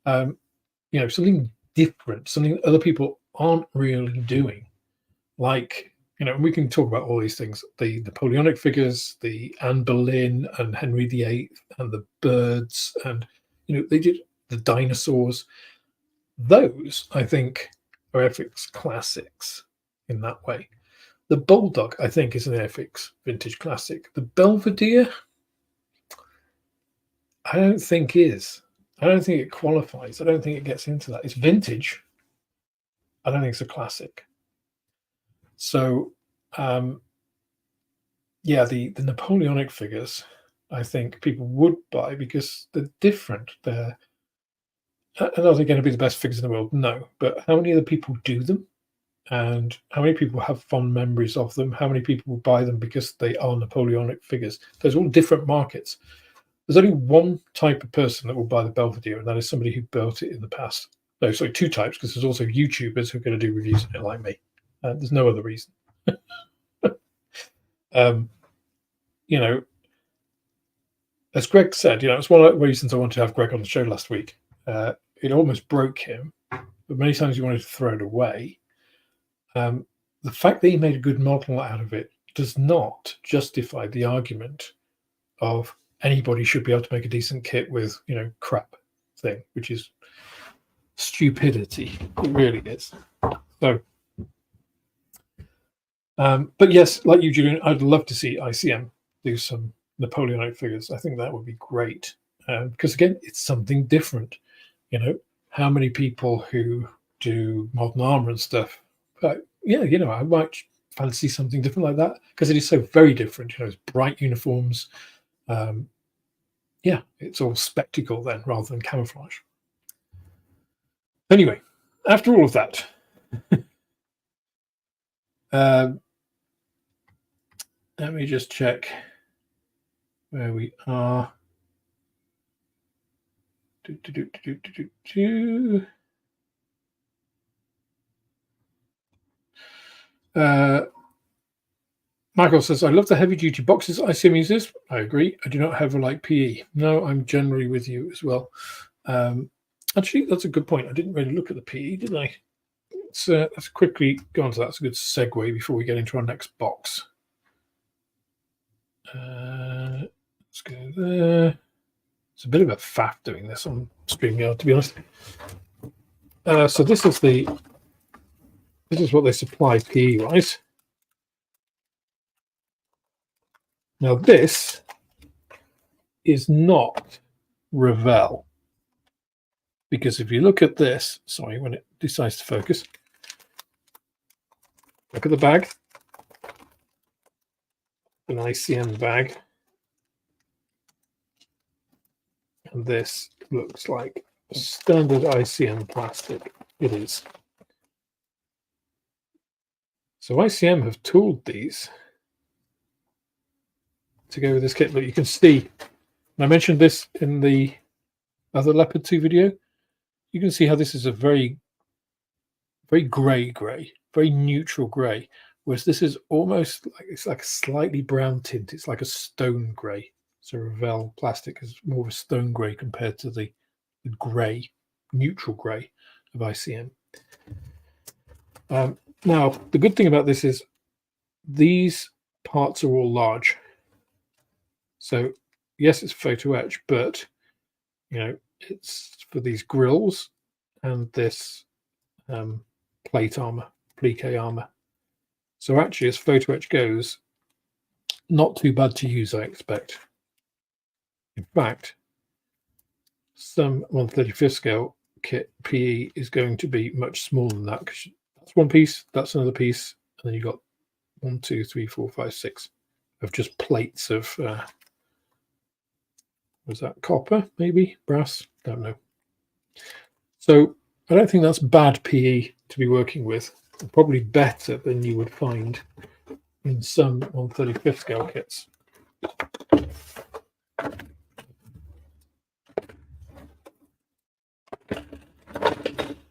Something different, something that other people aren't really doing. Like, and we can talk about all these things, the Napoleonic figures, the Anne Boleyn and Henry VIII and the birds, and, they did the dinosaurs. Those, I think, are airfix classics in that way. The Bulldog, I think, is an airfix vintage classic. The Belvedere, I don't think is. I don't think it qualifies. I don't think it gets into that. It's vintage. I don't think it's a classic. So, the Napoleonic figures, I think people would buy because they're different. Are they going to be the best figures in the world? No. But how many other people do them? And how many people have fond memories of them? How many people will buy them because they are Napoleonic figures? There's all different markets. There's only one type of person that will buy the Belvedere, and that is somebody who built it in the past. No, sorry, two types, because there's also YouTubers who are going to do reviews on it like me. There's no other reason. As Greg said, it's one of the reasons I wanted to have Greg on the show last week. It almost broke him, but many times he wanted to throw it away. The fact that he made a good model out of it does not justify the argument of anybody should be able to make a decent kit with, crap thing, which is stupidity. It really is. So, but yes, like you, Julian, I'd love to see ICM do some Napoleonic figures. I think that would be great because, again, it's something different. How many people who do modern armor and stuff, I might fancy something different like that because it is so very different. It's bright uniforms. It's all spectacle then rather than camouflage. Anyway, after all of that, let me just check where we are. Michael says, I love the heavy-duty boxes ICM uses. I agree. I do not ever like PE. No, I'm generally with you as well. Actually, that's a good point. I didn't really look at the PE, did I? Let's quickly go on to that. That's a good segue before we get into our next box. Let's go there. It's a bit of a faff doing this on StreamYard, to be honest. So this is what they supply PE-wise. Now this is not Revell, because if you look at this, sorry, when it decides to focus, look at the bag, an ICM bag, and this looks like standard ICM plastic. It is. So ICM have tooled these to go with this kit. Look, you can see, and I mentioned this in the other Leopard 2 video, you can see how this is a very, very grey, very neutral grey, whereas this is almost like, it's like a slightly brown tint. It's like a stone grey. So Revell plastic is more of a stone grey compared to the grey, neutral grey of ICM. Now, the good thing about this is these parts are all large. So yes, it's photo etch, but it's for these grills and this plate armor. applique armor. So actually, as photo etch goes, not too bad to use, I expect. In fact, some 1/35 scale kit PE is going to be much smaller than that, because that's one piece, that's another piece, and then you've got 1, 2, 3, 4, 5, 6 of just plates of was that copper, maybe brass, don't know. So I don't think that's bad PE to be working with. Probably better than you would find in some 1/35 scale kits.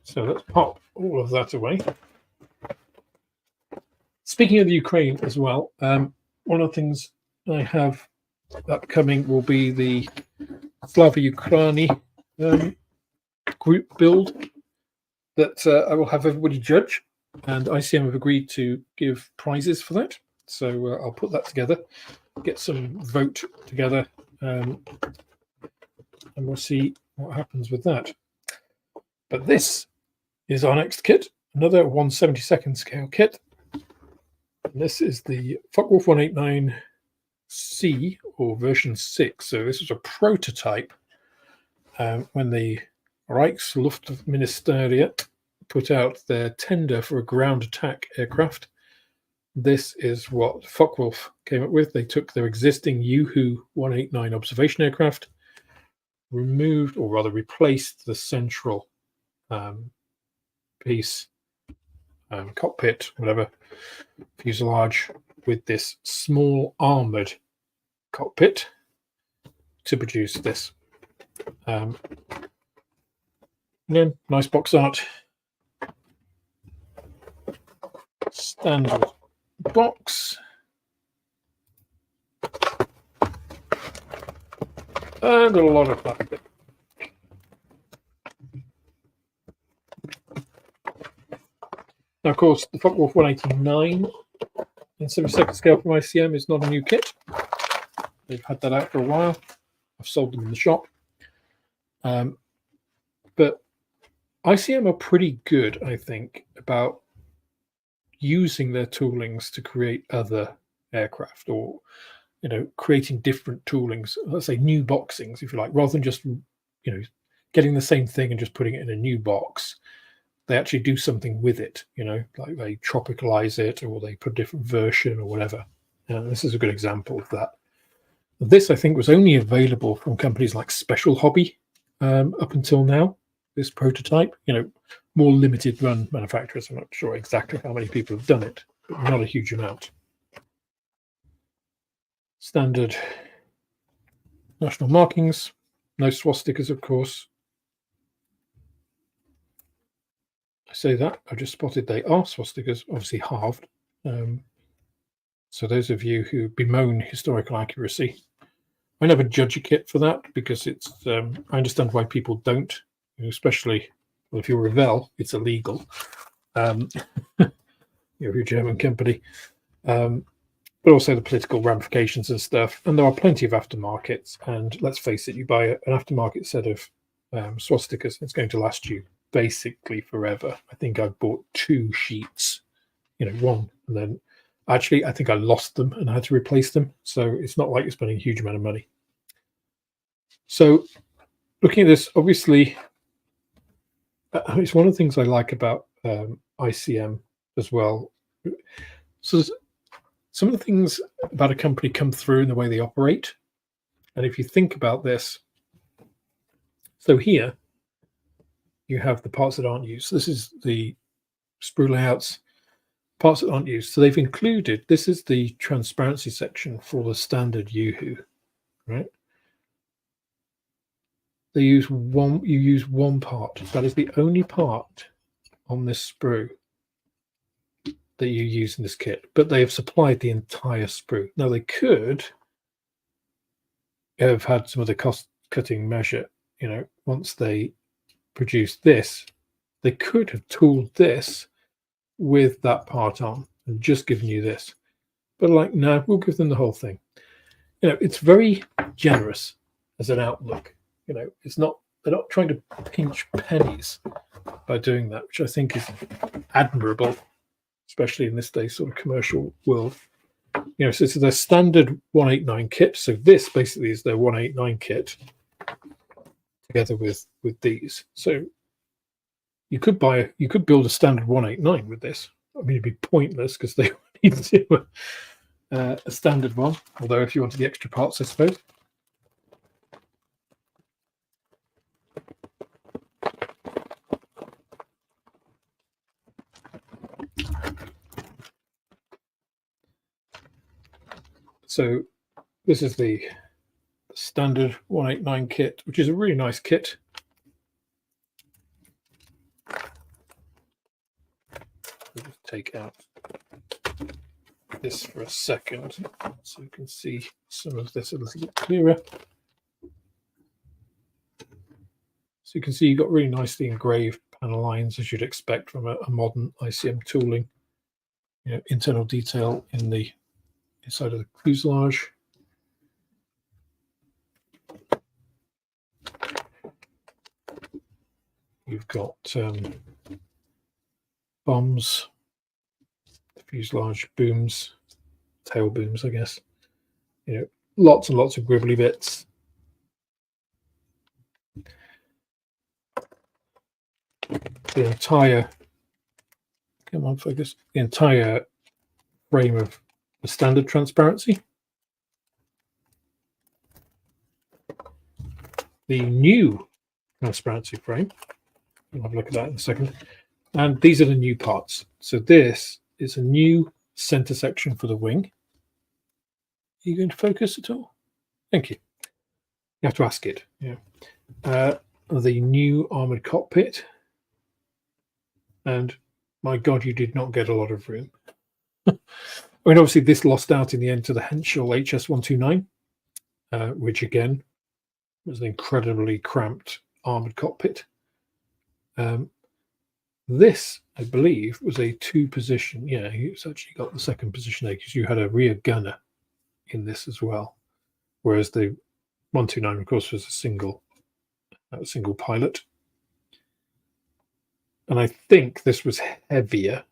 So let's pop all of that away. Speaking of the Ukraine as well, one of the things I have upcoming will be the Slava Ukraini group build that I will have everybody judge, and ICM have agreed to give prizes for that. So I'll put that together, get some vote together, and we'll see what happens with that. But this is our next kit, another 1/72 scale kit. And this is the Focke-Wulf 189C, or version 6. So this was a prototype when the Reichsluftministerium put out their tender for a ground attack aircraft. This is what Focke-Wulf came up with. They took their existing Uhu 189 observation aircraft, removed, or rather replaced, the central piece, cockpit, whatever, fuselage, with this small armored cockpit to produce this. Again, nice box art, standard box, and a lot of plastic. Now, of course, the Focke-Wulf 189 in 72nd scale from ICM is not a new kit. They've had that out for a while. I've sold them in the shop. But ICM are pretty good, I think, about using their toolings to create other aircraft, or, you know, creating different toolings, let's say new boxings, if you like, rather than just, you know, getting the same thing and just putting it in a new box. They actually do something with it, you know, like they tropicalize it, or they put a different version or whatever. And this is a good example of that. This, I think, was only available from companies like Special Hobby up until now, this prototype. You know, more limited run manufacturers. I'm not sure exactly how many people have done it, but not a huge amount. Standard national markings, no swastikas, of course. I say that, I just spotted they are swastikas, obviously halved. So those of you who bemoan historical accuracy, I never judge a kit for that, because it's, I understand why people don't, you know, especially, well, if you're Revell, it's illegal. You're a German company. But also the political ramifications and stuff. And there are plenty of aftermarkets. And let's face it, you buy an aftermarket set of swastikas, it's going to last you basically forever. I think I bought 2 sheets, you know, one, and then actually I think I lost them and I had to replace them. So it's not like you're spending a huge amount of money. So looking at this, obviously, it's one of the things I like about ICM as well. So some of the things about a company come through in the way they operate. And if you think about this, so here you have the parts that aren't used. So this is the sprue layouts, parts that aren't used. So they've included, this is the transparency section for the standard Uhu, right? They use one, you use one part. That is the only part on this sprue that you use in this kit, but they have supplied the entire sprue. Now they could have had some other cost-cutting measure, you know, once they produced this, they could have tooled this with that part on and just given you this. But like, no, we'll give them the whole thing. You know, it's very generous as an outlook. You know, it's not, they're not trying to pinch pennies by doing that, which I think is admirable especially in this day sort of commercial world. You know, so this is their standard 189 kit. So this basically is their 189 kit together with these. So you could build a standard 189 with this. I mean, it'd be pointless because they need to do a standard one. Although if you wanted the extra parts, I suppose. So this is the standard 189 kit, which is a really nice kit. We'll just take out this for a second so you can see some of this a little bit clearer. So you can see you've got really nicely engraved panel lines, as you'd expect from a modern ICM tooling. You know, internal detail in the inside of the fuselage. You've got bombs, the fuselage booms, tail booms, I guess. You know, lots and lots of gribbly bits. The entire, come on, focus. The entire frame of the standard transparency. The new transparency frame. We'll have a look at that in a second. And these are the new parts. So this is a new center section for the wing. Are you going to focus at all? Thank you. You have to ask it. Yeah. The new armored cockpit. And my God, you did not get a lot of room. I mean, obviously, this lost out in the end to the Henschel HS129, which again was an incredibly cramped armored cockpit. This, I believe, was a two-position. Yeah, it's actually got the second position there because you had a rear gunner in this as well, whereas the 129, of course, was a single pilot. And I think this was heavier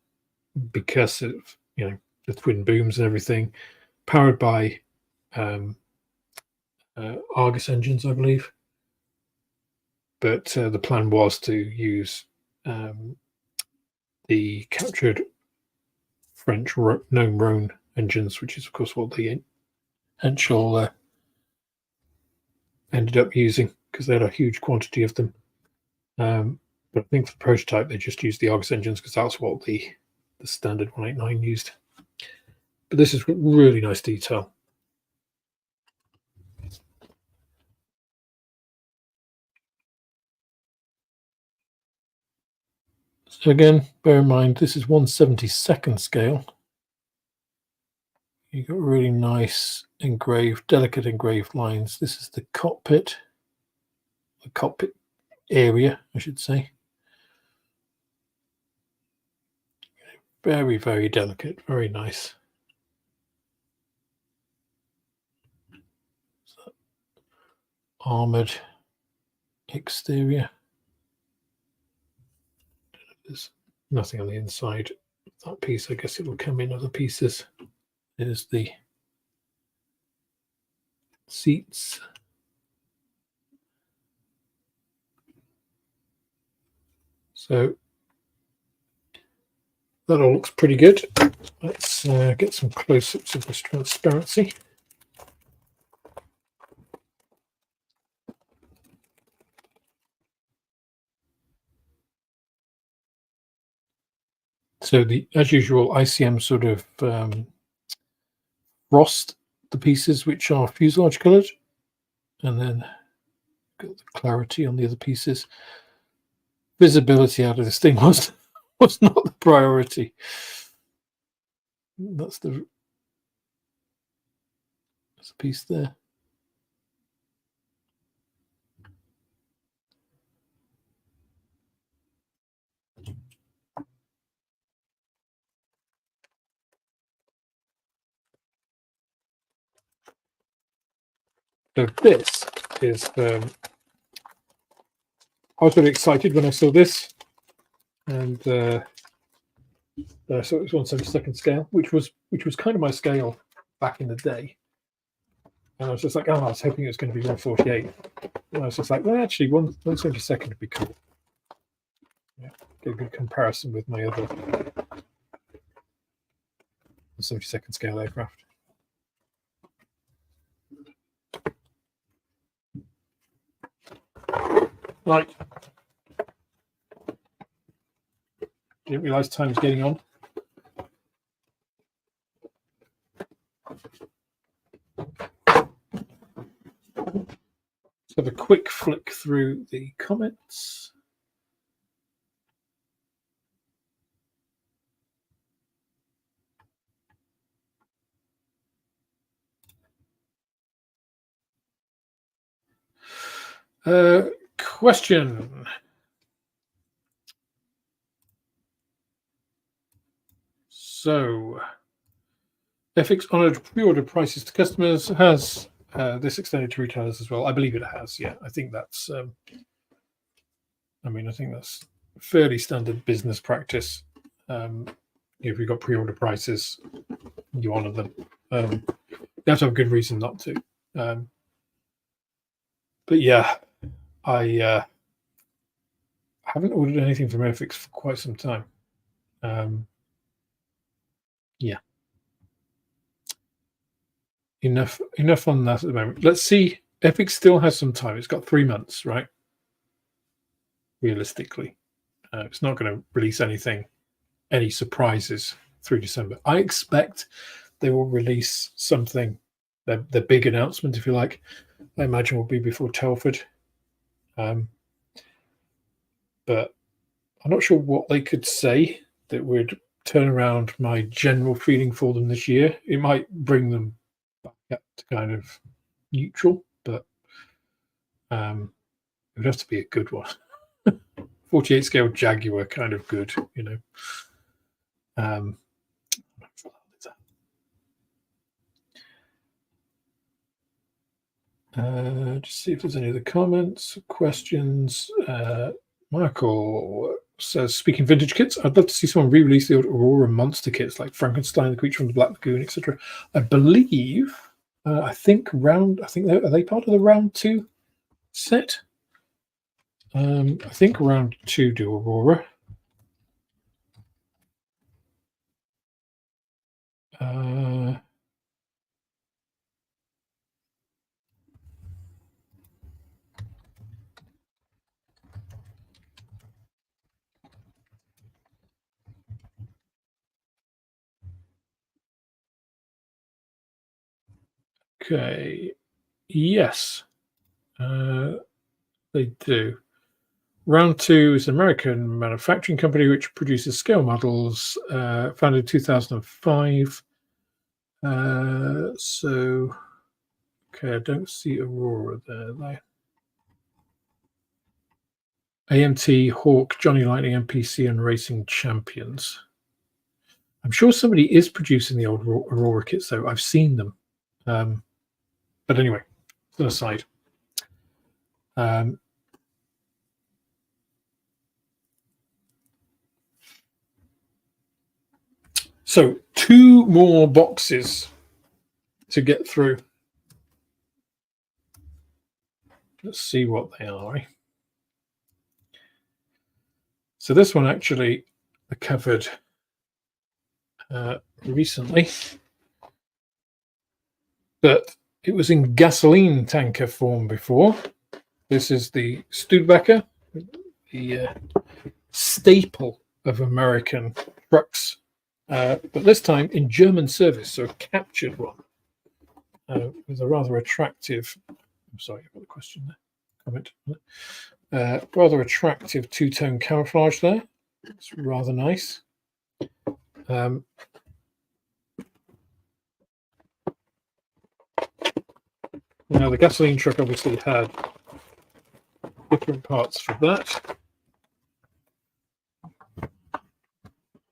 because of, you know, the twin booms and everything, powered by Argus engines, I believe. But the plan was to use the captured French Gnome Rhone engines, which is, of course, what the Henschel ended up using because they had a huge quantity of them. But I think for the prototype, they just used the Argus engines because that's what the standard 189 used. But this is really nice detail. So again, bear in mind, this is 1/72nd scale. You've got really nice engraved, delicate engraved lines. This is the cockpit area, I should say. Very, very delicate, very nice. So, armored exterior. There's nothing on the inside of that piece. I guess it will come in other pieces. There's the seats. So that all looks pretty good. Let's get some close-ups of this transparency. So as usual, ICM sort of frost the pieces which are fuselage coloured, and then got the clarity on the other pieces. Visibility out of this thing was not the priority. That's the piece there. So this is, I was very excited when I saw this, and So it was 1/72 scale, which was kind of my scale back in the day. And I was just like, oh, I was hoping it was going to be 148. And I was just like, well, actually, 1/72 would be cool. Yeah, get a good comparison with my other 1/72 scale aircraft. Right. Didn't realise time was getting on. Let's have a quick flick through the comments. Question. So, airfix honoured pre-order prices to customers. Has this extended to retailers as well? I believe it has. Yeah, I think that's. I think that's fairly standard business practice. If you've got pre-order prices, you honour them. You have to have a good reason not to. But yeah, I haven't ordered anything from airfix for quite some time. Yeah. Enough on that at the moment. Let's see. Airfix still has some time. It's got 3 months, right? Realistically, it's not going to release any surprises through December. I expect they will release something. The big announcement, if you like, I imagine will be before Telford. But I'm not sure what they could say that would turn around my general feeling for them this year. It might bring them back up to kind of neutral, but it would have to be a good one. 48 scale Jaguar, kind of good, you know. Just see if there's any other comments, questions. Michael says, speaking vintage kits, I'd love to see someone re-release the old Aurora monster kits like Frankenstein, the Creature from the Black Lagoon, etc. I believe, I think are they part of the round 2 set? I think round 2 do Aurora. Okay, yes, they do. Round 2 is an American manufacturing company which produces scale models, founded in 2005. So, okay, I don't see Aurora there, though. AMT, Hawk, Johnny Lightning, MPC, and Racing Champions. I'm sure somebody is producing the old Aurora kits, though. I've seen them. But anyway, to the side. So 2 more boxes to get through. Let's see what they are. So this one actually I covered recently, but it was in gasoline tanker form before. This is the Studebaker, the staple of American trucks, but this time in German service, so a captured one with a rather attractive. I'm sorry, I've got a question there. Comment. Rather attractive 2-tone camouflage there. It's rather nice. Now the gasoline truck obviously had different parts for that.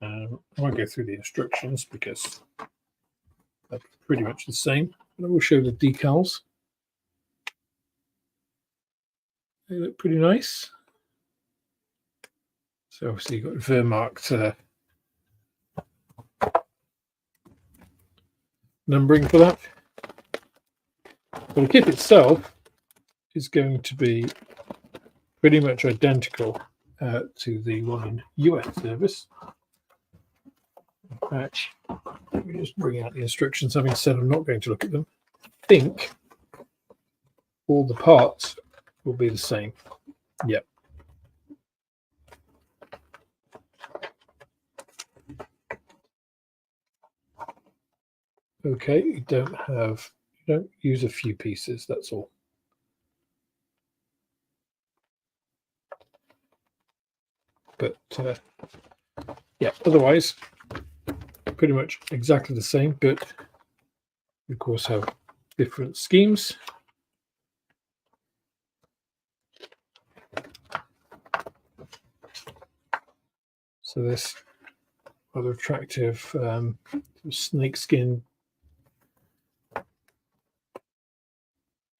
I won't go through the instructions because they're pretty much the same, but I will show the decals. They look pretty nice. So obviously you've got Wehrmacht numbering for that. But the kit itself is going to be pretty much identical to the one in US service. In fact, let me just bring out the instructions, having said I'm not going to look at them. I think all the parts will be the same. Yep. Okay, you don't use a few pieces, that's all. But yeah, otherwise pretty much exactly the same, but we of course have different schemes. So this rather attractive snakeskin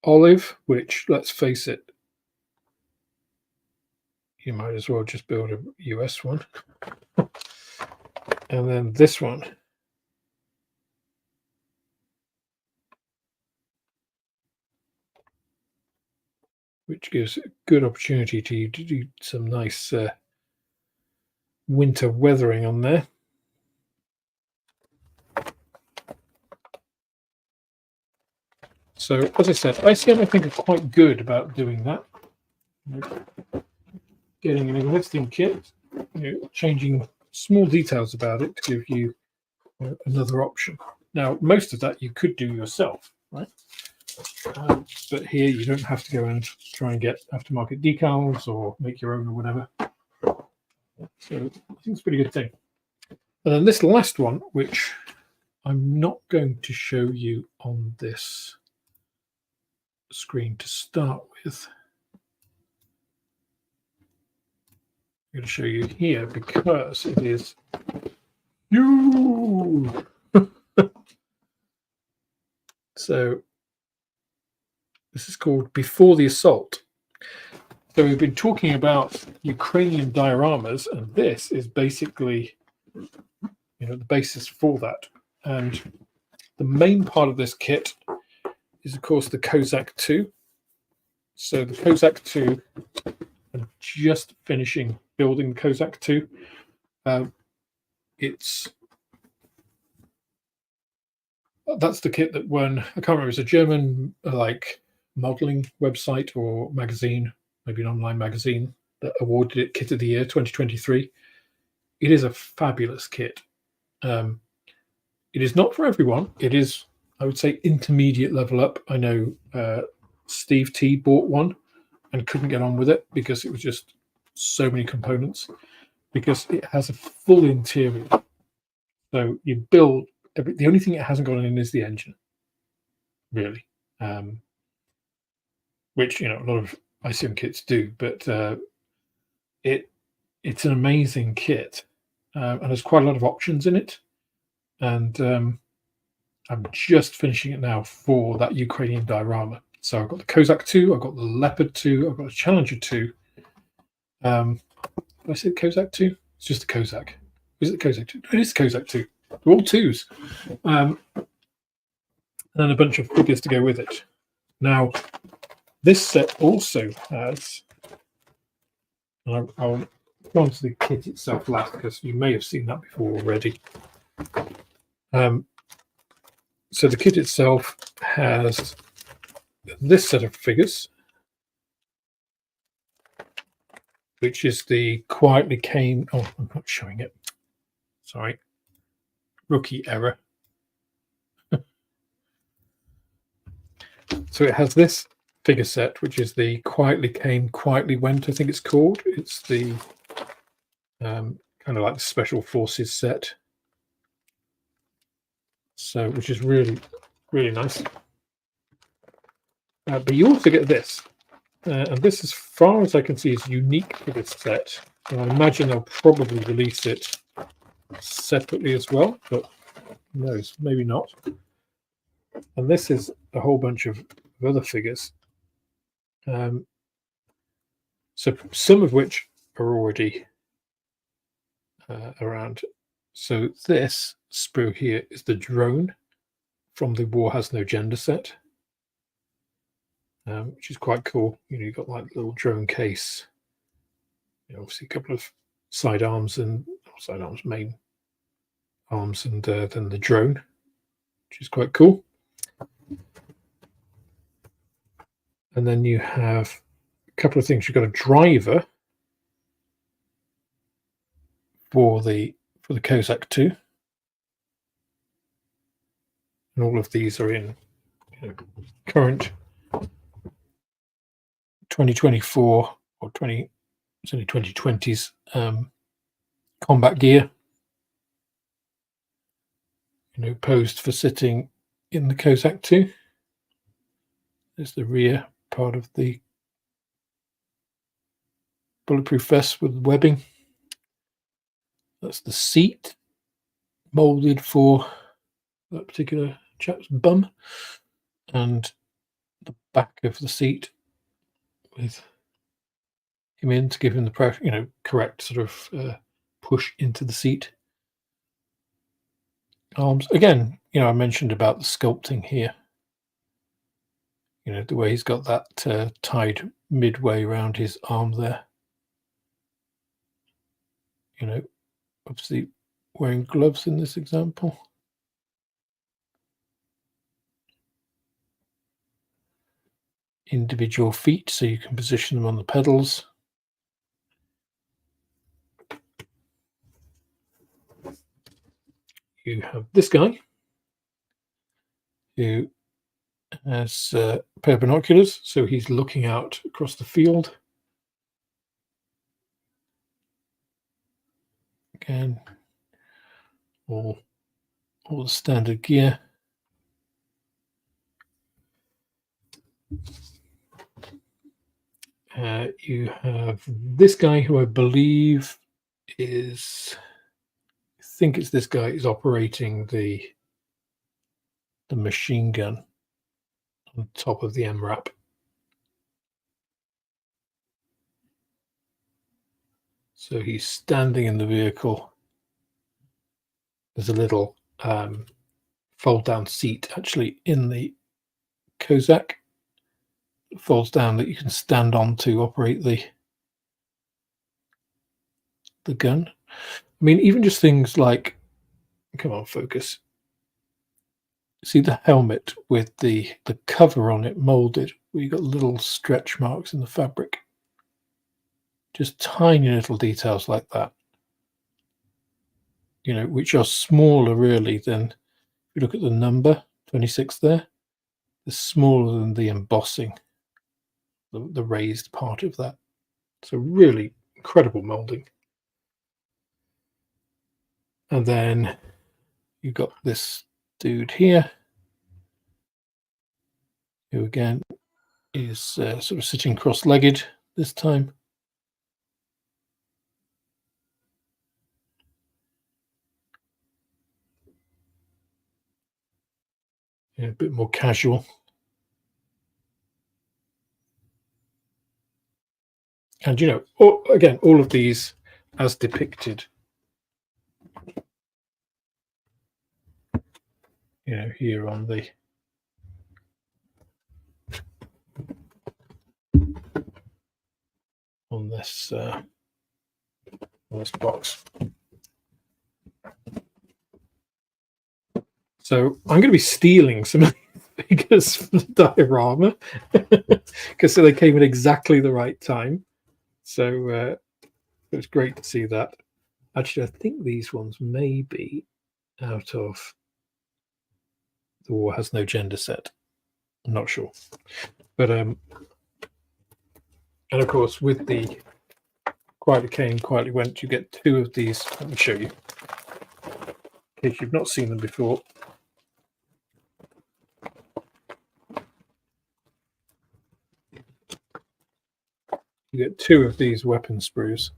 olive, which, let's face it, you might as well just build a US one. And then this one, which gives a good opportunity to do some nice winter weathering on there. So, as I said, ICM I think are quite good about doing that. Getting an existing kit, changing small details about it to give you another option. Now, most of that you could do yourself, right? But here you don't have to go and try and get aftermarket decals or make your own or whatever. So I think it's a pretty good thing. And then this last one, which I'm not going to show you on this screen to start with. I'm going to show you here because it is huge. So this is called Before the Assault. So we've been talking about Ukrainian dioramas, and this is basically, the basis for that. And the main part of this kit is, of course, the Kozak 2. So the Kozak 2, I'm just finishing building the Kozak 2. That's the kit that won, I can't remember, it's a German modeling website or magazine, maybe an online magazine, that awarded it Kit of the Year 2023. It is a fabulous kit. It is not for everyone. It is, I would say, intermediate level up. I know Steve T bought one and couldn't get on with it because it was just so many components, because it has a full interior. So you build, the only thing it hasn't got in is the engine, really, which, a lot of ICM kits do, but it's an amazing kit, and there's quite a lot of options in it. And I'm just finishing it now for that Ukrainian diorama. So I've got the Kozak 2, I've got the Leopard 2, I've got the Challenger 2. Did I say the Kozak 2? It's just the Kozak. Is it the Kozak 2? It is the Kozak 2. They're all 2s. And then a bunch of figures to go with it. Now, this set also has, and I'll go on to the kit itself last, because you may have seen that before already. So the kit itself has this set of figures, which is the Quietly Came, oh, I'm not showing it. Sorry. Rookie error. So it has this figure set, which is the Quietly Came, Quietly Went, I think it's called. It's the kind of like the Special Forces set. So, which is really, really nice. But you also get this. And this, as far as I can see, is unique for this set. And I imagine they'll probably release it separately as well, but who knows, maybe not. And this is a whole bunch of other figures. So some of which are already around. So this sprue here is the drone from the War Has No Gender set, which is quite cool. You know, you've got like a little drone case, you know, obviously a couple of side arms, main arms, and then the drone, which is quite cool. And then you have a couple of things. You've got a driver for the Kozak 2, and all of these are in, you know, current 2024 or 2020s combat gear, you know, posed for sitting in the Kozak 2. There's the rear part of the bulletproof vest with webbing. That's the seat, molded for that particular chap's bum, and the back of the seat with him in to give him the, you know, correct sort of push into the seat. Arms, again, you know, I mentioned about the sculpting here. You know, the way he's got that tied midway around his arm there. You know, obviously wearing gloves in this example. Individual feet, so you can position them on the pedals. You have this guy who has a pair of binoculars, so he's looking out across the field. Again, all the standard gear. You have this guy who I believe is, I think it's this guy is operating the machine gun on top of the MRAP. So he's standing in the vehicle. There's a little fold down seat actually in the Kozak. It folds down that you can stand on to operate the gun. I mean, even just things like, come on, focus. See the helmet with the cover on it molded, where you've got little stretch marks in the fabric. Just tiny little details like that, you know, which are smaller really than, if you look at the number 26 there, it's smaller than the embossing, the raised part of that. So really incredible molding. And then you've got this dude here, who again is sort of sitting cross-legged this time. Yeah, a bit more casual. And, you know, again, all of these as depicted, you know, here on this box. So I'm going to be stealing some of the figures from the diorama because they came at exactly the right time. So it was great to see that. Actually, I think these ones may be out of the War Has No Gender set. I'm not sure. But and of course, with the Quietly Came, Quietly Went, you get two of these. Let me show you, in case you've not seen them before. You get two of these weapon sprues,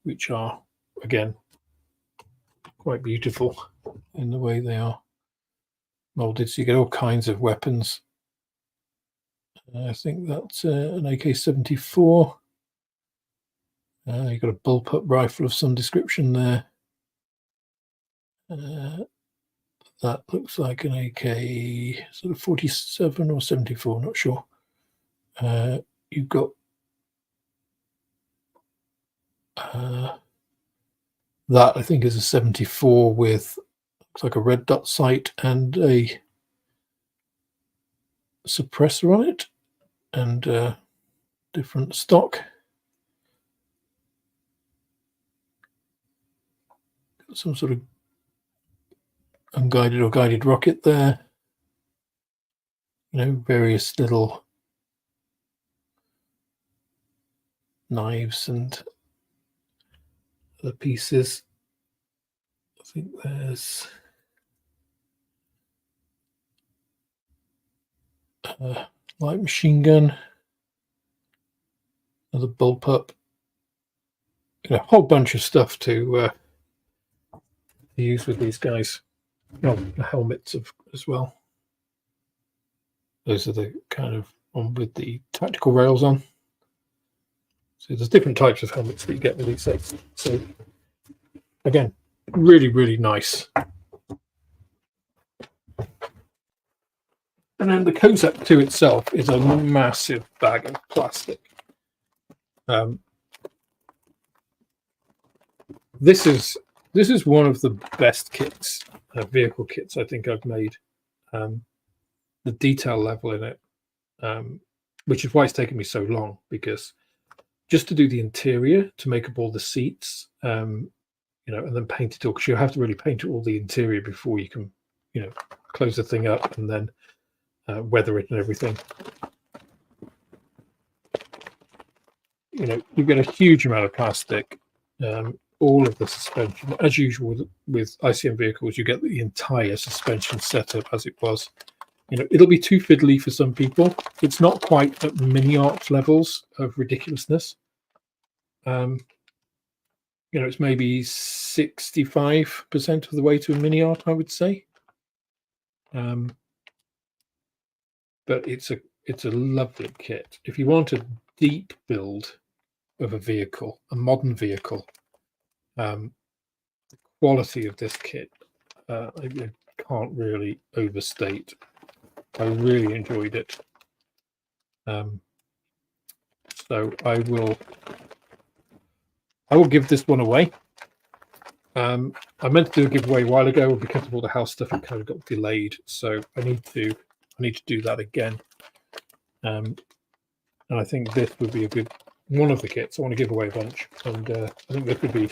which are, again, quite beautiful in the way they are molded. So you get all kinds of weapons. I think that's an AK-74. You've got a bullpup rifle of some description there. that looks like an AK sort of 47 or 74, not sure. You've got that I think is a 74 with looks like a red dot sight and a suppressor on it, and different stock. Got some sort of unguided or guided rocket there. You know, various little knives and other pieces. I think there's a light machine gun, another bullpup, a whole bunch of stuff to use with these guys. Oh, the helmets as well. Those are the kind of one with the tactical rails on. So there's different types of helmets that you get with these sets. So again, really, really nice. And then the Kozak 2 itself is a massive bag of plastic. This is one of the best kits, vehicle kits I think I've made. The detail level in it, which is why it's taken me so long, because just to do the interior, to make up all the seats, you know, and then paint it all, because you have to really paint all the interior before you can, you know, close the thing up and then weather it and everything. You know, you get a huge amount of plastic. All of the suspension, as usual with ICM vehicles, you get the entire suspension setup as it was. You know, it'll be too fiddly for some people. It's not quite at mini art levels of ridiculousness. You know, it's maybe 65% of the way to a mini art, I would say. But it's a lovely kit. If you want a deep build of a vehicle, a modern vehicle, the quality of this kit, I can't really overstate. I really enjoyed it. So I will give this one away. I meant to do a giveaway a while ago, because of all the house stuff, it kind of got delayed. So I need to do that again. And I think this would be a good one of the kits. I want to give away a bunch, and I think this would be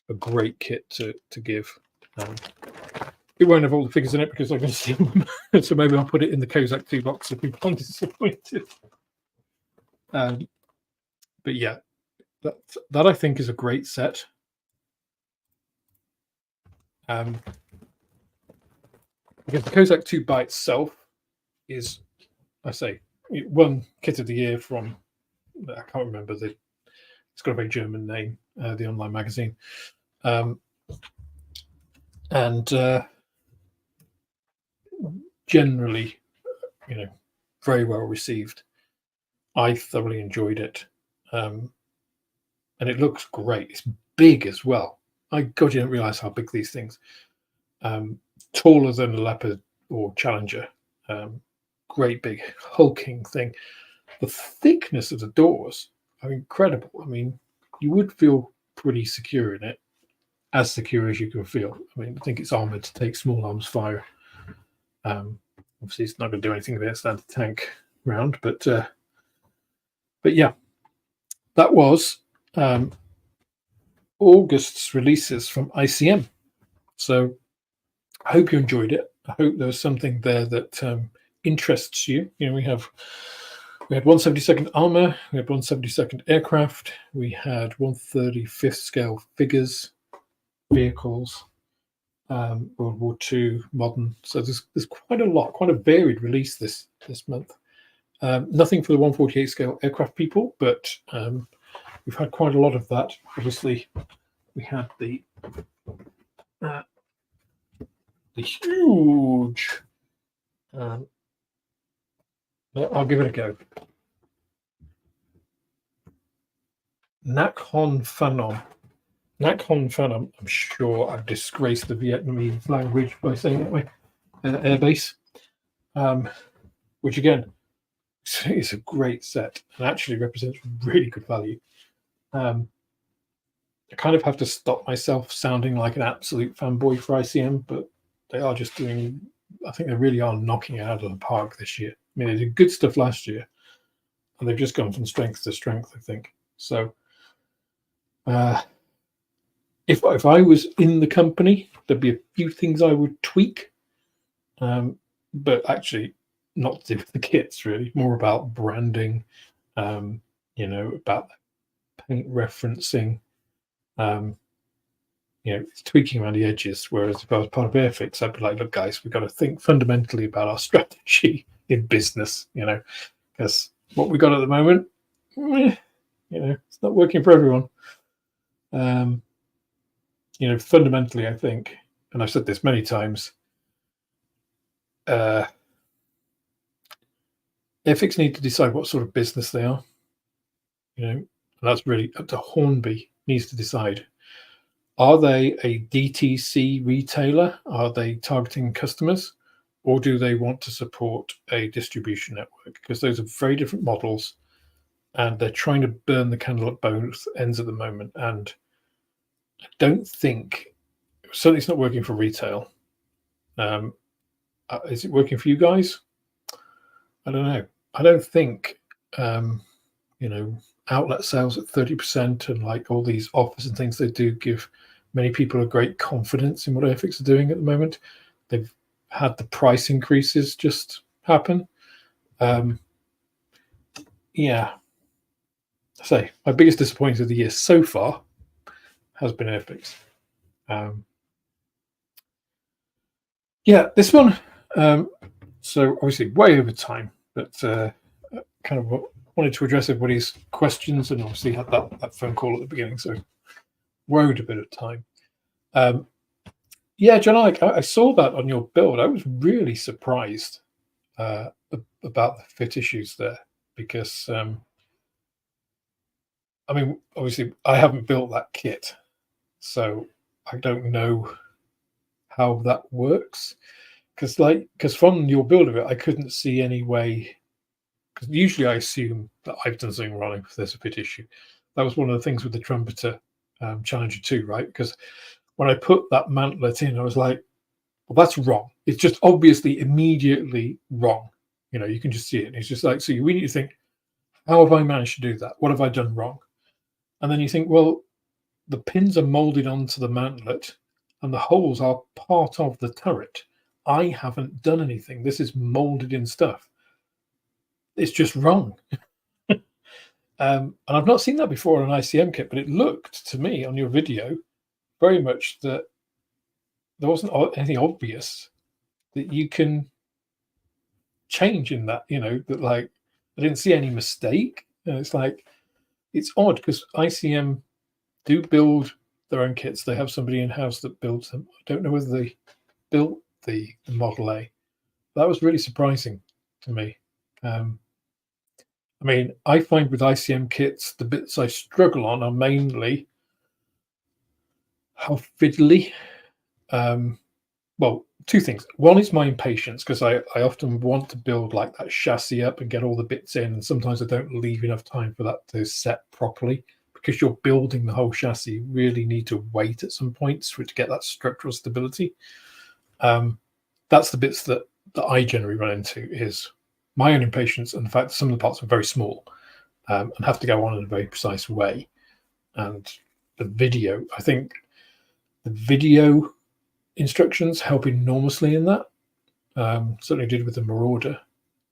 a great kit to give. It won't have all the figures in it because I'm going to steal them. So maybe I'll put it in the Kozak 2 box if people aren't disappointed. But yeah, that I think is a great set. Because the Kozak 2 by itself is, I say, one kit of the year from, I can't remember, it's got a very German name, the online magazine. And generally, you know, very well received. I thoroughly enjoyed it. And it looks great. It's big as well. God, you don't realize how big these things. Taller than a Leopard or Challenger. Great big hulking thing. The thickness of the doors are incredible. I mean, you would feel pretty secure in it, as secure as you can feel. I mean, I think it's armored to take small arms fire. Obviously, it's not going to do anything against anti-tank round, but yeah, that was August's releases from ICM. So I hope you enjoyed it. I hope there was something there that interests you. You know, we had 1/72nd armor, we had 1/72nd aircraft, we had 1/35th scale figures, vehicles, World War II, modern. So there's quite a lot, quite a varied release this month. Nothing for the 1/48 scale aircraft people, but we've had quite a lot of that. Obviously, we had the huge. I'll give it a go. Nakhon Phanom. Nakhon Phanom. I'm sure I've disgraced the Vietnamese language by saying it that way. airbase, which again is a great set and actually represents really good value. I kind of have to stop myself sounding like an absolute fanboy for ICM, but they are just doing, I think they really are knocking it out of the park this year. I mean, they did good stuff last year, and they've just gone from strength to strength, I think. So if I was in the company, there'd be a few things I would tweak, but actually not to do with the kits, really, more about branding, about paint referencing, it's tweaking around the edges. Whereas if I was part of Airfix, I'd be like, look, guys, we've got to think fundamentally about our strategy in business, because what we got at the moment, it's not working for everyone. Fundamentally, I think, and I've said this many times, Airfix need to decide what sort of business they are, and that's really up to Hornby needs to decide. Are they a DTC retailer? Are they targeting customers? Or do they want to support a distribution network? Because those are very different models, and they're trying to burn the candle at both ends at the moment. And I don't think, certainly it's not working for retail. Is it working for you guys? I don't know. I don't think, outlet sales at 30% and like all these offers and things they do give many people a great confidence in what Airfix are doing at the moment. They've had the price increases just happen. Say my biggest disappointment of the year so far has been Airfix. This one. So obviously way over time, but kind of wanted to address everybody's questions, and obviously had that phone call at the beginning, so worried a bit of time. John, I saw that on your build. I was really surprised about the fit issues there, because obviously I haven't built that kit, so I don't know how that works. Because from your build of it, I couldn't see any way. Because usually I assume that I've done something wrong if there's a fit issue. That was one of the things with the Trumpeter Challenger 2, right? Because when I put that mantlet in, I was like, well, that's wrong. It's just obviously immediately wrong. You can just see it. And it's just like, so we need to think, how have I managed to do that? What have I done wrong? And then you think, well, the pins are molded onto the mantlet and the holes are part of the turret. I haven't done anything. This is molded in stuff. It's just wrong. And I've not seen that before on an ICM kit, but it looked to me on your video very much that there wasn't anything obvious that you can change in that, that like, I didn't see any mistake. It's like, it's odd because ICM do build their own kits. They have somebody in-house that builds them. I don't know whether they built the Model A. That was really surprising to me. I find with ICM kits, the bits I struggle on are mainly how fiddly. Well, two things. One is my impatience, because I often want to build like that chassis up and get all the bits in, and sometimes I don't leave enough time for that to set properly. Because you're building the whole chassis, you really need to wait at some points for it to get that structural stability. That's the bits that I generally run into, is my own impatience and the fact that some of the parts are very small and have to go on in a very precise way. And the video, I think the video instructions help enormously in that. Certainly did with the Marauder.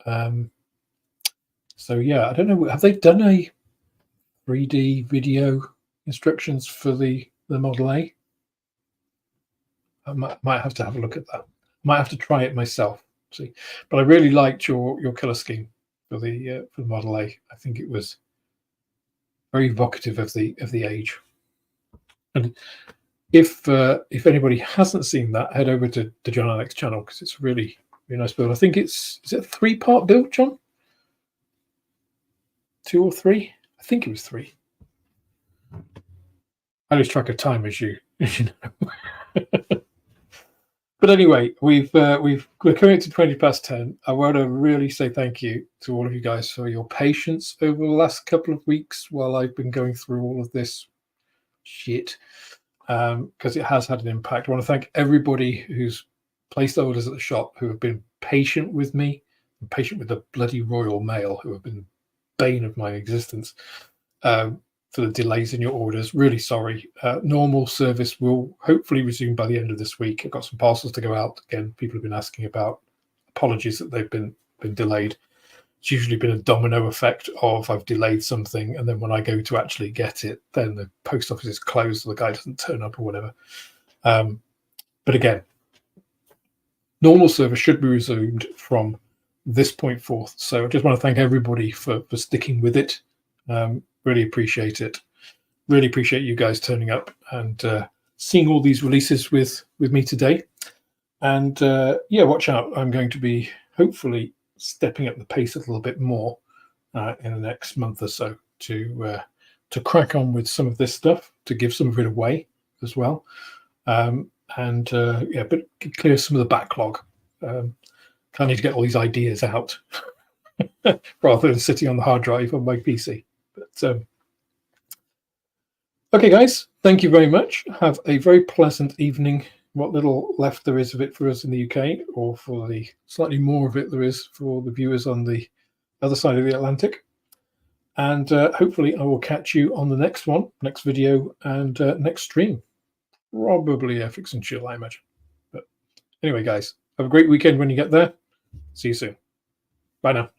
So yeah, I don't know, have they done a 3D video instructions for the Model A? I might have to have a look at that. Might have to try it myself. See, but I really liked your color scheme for the Model A. I think it was very evocative of the age. And if anybody hasn't seen that, head over to John Alex's channel, because it's a really nice build. I think is it a 3-part build, John? 2 or 3? I think it was 3. I lose track of time, as you know. But anyway, we're coming to 10:20. I want to really say thank you to all of you guys for your patience over the last couple of weeks while I've been going through all of this shit, because it has had an impact. I want to thank everybody who's placed orders at the shop, who have been patient with me, and patient with the bloody Royal Mail, who have been the bane of my existence, for the delays in your orders. Really sorry. Normal service will hopefully resume by the end of this week. I've got some parcels to go out. Again, people have been asking about. Apologies that they've been delayed. It's usually been a domino effect of I've delayed something, and then when I go to actually get it, then the post office is closed, or the guy doesn't turn up or whatever. But again, normal service should be resumed from this point forth. So I just want to thank everybody for sticking with it. Really appreciate it. Really appreciate you guys turning up and seeing all these releases with me today. And yeah, watch out. I'm going to be hopefully stepping up the pace a little bit more in the next month or so to crack on with some of this stuff, to give some of it away as well. Yeah, but clear some of the backlog. I need to get all these ideas out rather than sitting on the hard drive on my PC. But okay, guys, thank you very much. Have a very pleasant evening. What little left there is of it for us in the UK, or for the slightly more of it there is for the viewers on the other side of the Atlantic. And hopefully I will catch you on the next one, next video, and next stream. Probably airfix and chill, I imagine. But anyway, guys, have a great weekend when you get there. See you soon. Bye now.